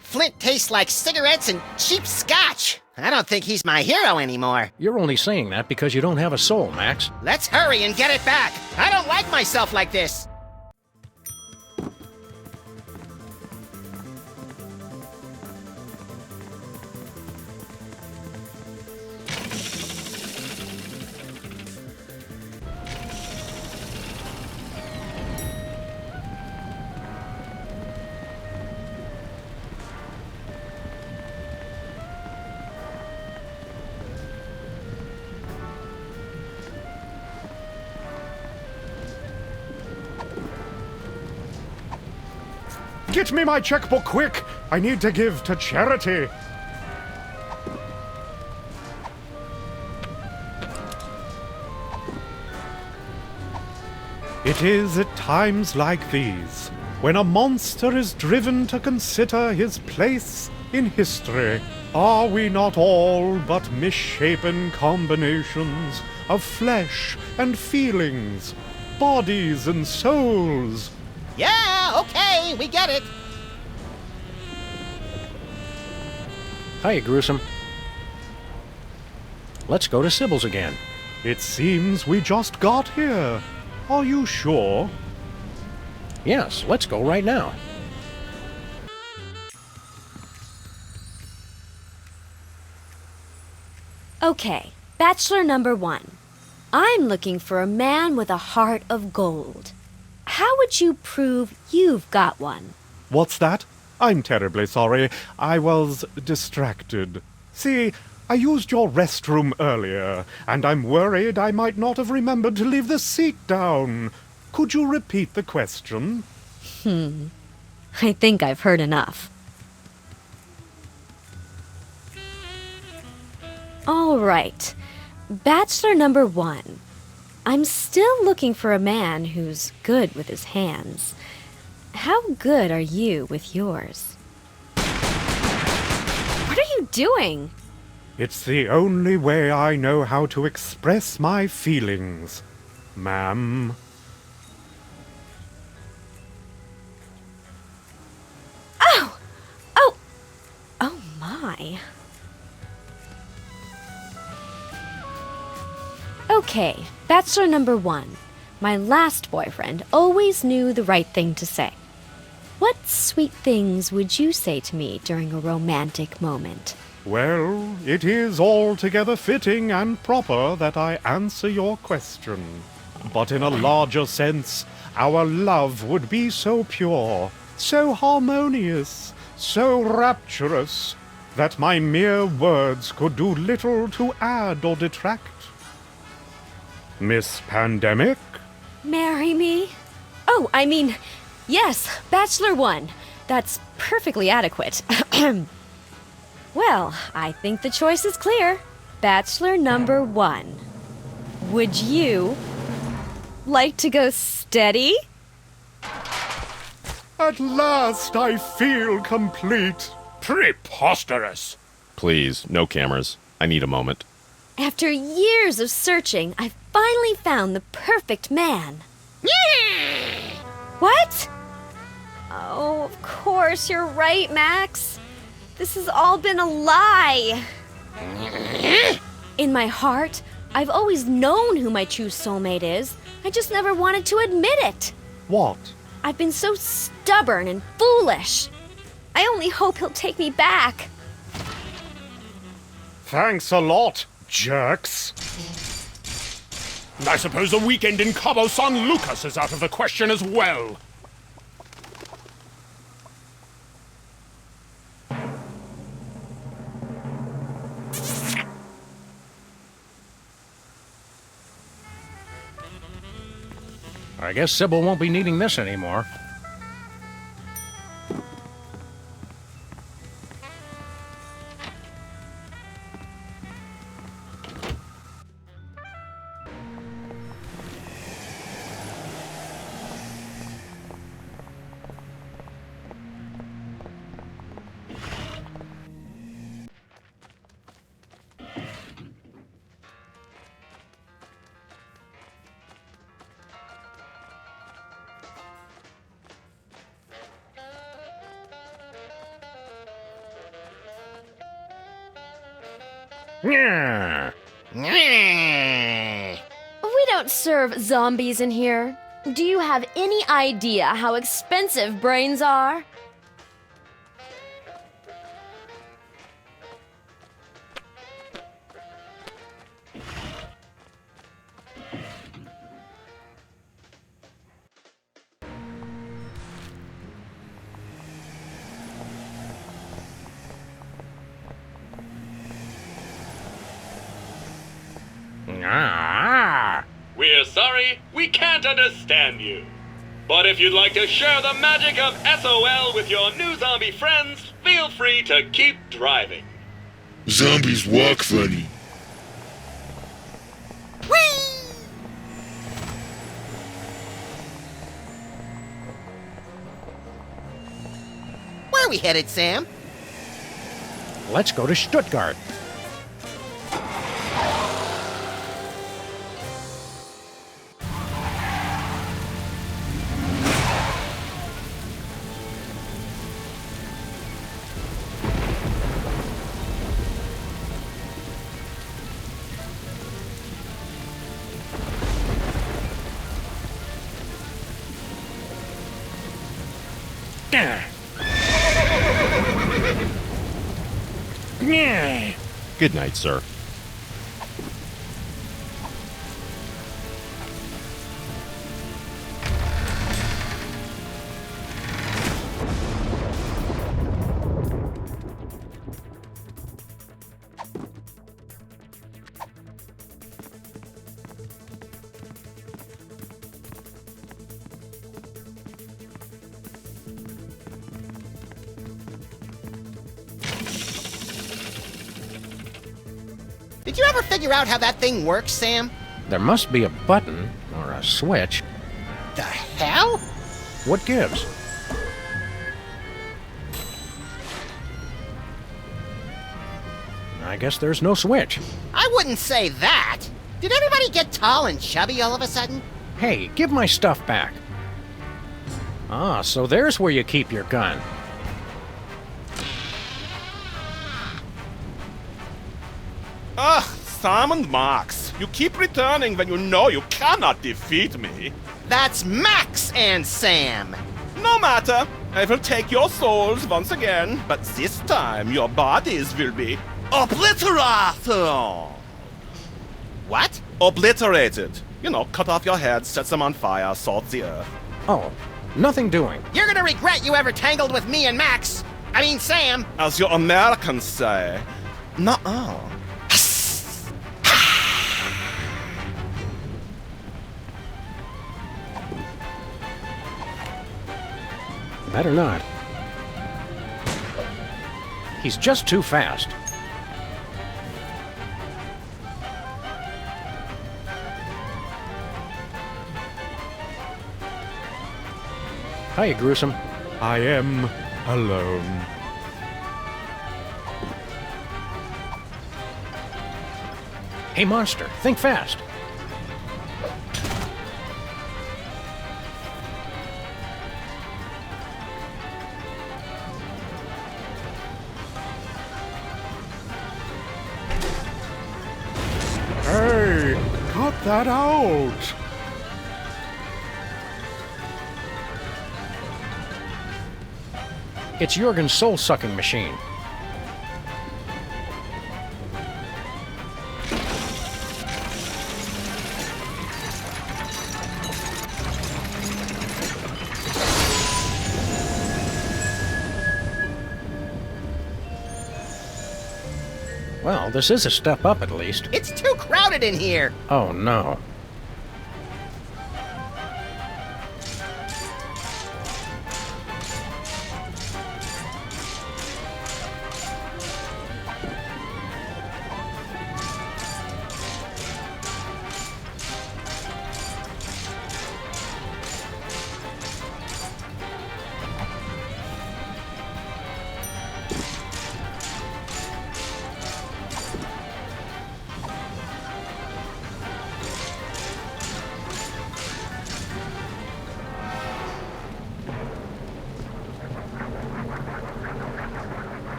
Flint tastes like cigarettes and cheap scotch. I don't think he's my hero anymore. You're only saying that because you don't have a soul, Max. Let's hurry and get it back. I don't like myself like this. Get me my checkbook quick! I need to give to charity. It is at times like these, when a monster is driven to consider his place in history. Are we not all but misshapen combinations of flesh and feelings, bodies and souls? Yeah, okay, we get it. Hiya, Gruesome. Let's go to Sybil's again. It seems we just got here. Are you sure? Yes, let's go right now. Okay, Bachelor number 1. I'm looking for a man with a heart of gold. How would you prove you've got one? What's that? I'm terribly sorry. I was distracted. See, I used your restroom earlier, and I'm worried I might not have remembered to leave the seat down. Could you repeat the question? I think I've heard enough. All right. Bachelor number 1. I'm still looking for a man who's good with his hands. How good are you with yours? What are you doing? It's the only way I know how to express my feelings, ma'am. Oh! Oh! Oh my. Okay, Bachelor number 1. My last boyfriend always knew the right thing to say. What sweet things would you say to me during a romantic moment? Well, it is altogether fitting and proper that I answer your question. But in a larger sense, our love would be so pure, so harmonious, so rapturous, that my mere words could do little to add or detract. Miss Pandemic? Marry me? Oh, I mean, yes, Bachelor 1. That's perfectly adequate. Well, I think the choice is clear. Bachelor number 1. Would you like to go steady? At last I feel complete. Preposterous. Please, no cameras. I need a moment. After years of searching, I've finally found the perfect man. What? Oh, of course, you're right, Max. This has all been a lie. In my heart, I've always known who my true soulmate is. I just never wanted to admit it. What? I've been so stubborn and foolish. I only hope he'll take me back. Thanks a lot, jerks. I suppose the weekend in Cabo San Lucas is out of the question as well. I guess Sybil won't be needing this anymore. We don't serve zombies in here. Do you have any idea how expensive brains are? We're sorry, we can't understand you. But if you'd like to share the magic of SOL with your new zombie friends, feel free to keep driving. Zombies walk funny. Where are we headed, Sam? Let's go to Stuttgart. Good night, sir. Did you ever figure out how that thing works, Sam? There must be a button or a switch. The hell? What gives? I guess there's no switch. I wouldn't say that. Did everybody get tall and chubby all of a sudden? Hey, give my stuff back. Ah, so there's where you keep your gun. Ugh, Sam and Max, you keep returning when you know you cannot defeat me. That's Max and Sam. No matter, I will take your souls once again, but this time your bodies will be obliterated. What? Obliterated. You know, cut off your heads, set them on fire, salt the earth. Oh, nothing doing. You're gonna regret you ever tangled with me and Max. I mean, Sam. As your Americans say, nuh-uh. Better not. He's just too fast. Hiya, Gruesome. I am alone. Hey, Monster, think fast. Hey, cut that out! It's Jurgen's soul-sucking machine. Well, this is a step up at least. It's too crowded in here. Oh, no.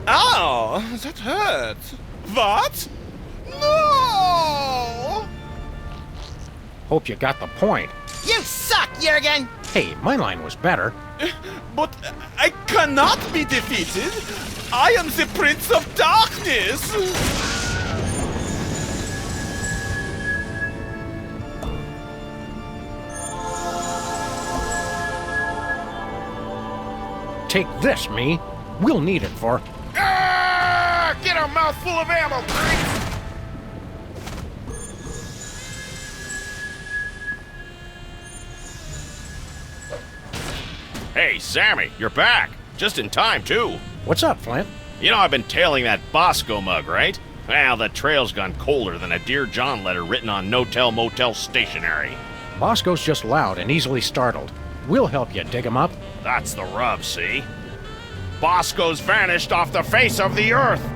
Ow! That hurt. What? No! Hope you got the point. You suck, Jurgen! Hey, my line was better. But I cannot be defeated. I am the Prince of Darkness. Take this, me. We'll need it for... Get a mouthful of ammo, Prince! Hey, Sammy, you're back. Just in time, too. What's up, Flint? You know I've been tailing that Bosco mug, right? Well, the trail's gone colder than a Dear John letter written on no-tell motel stationery. Bosco's just loud and easily startled. We'll help you dig him up. That's the rub, see? Bosco's vanished off the face of the earth!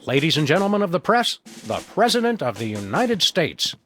Ladies and gentlemen of the press, the President of the United States.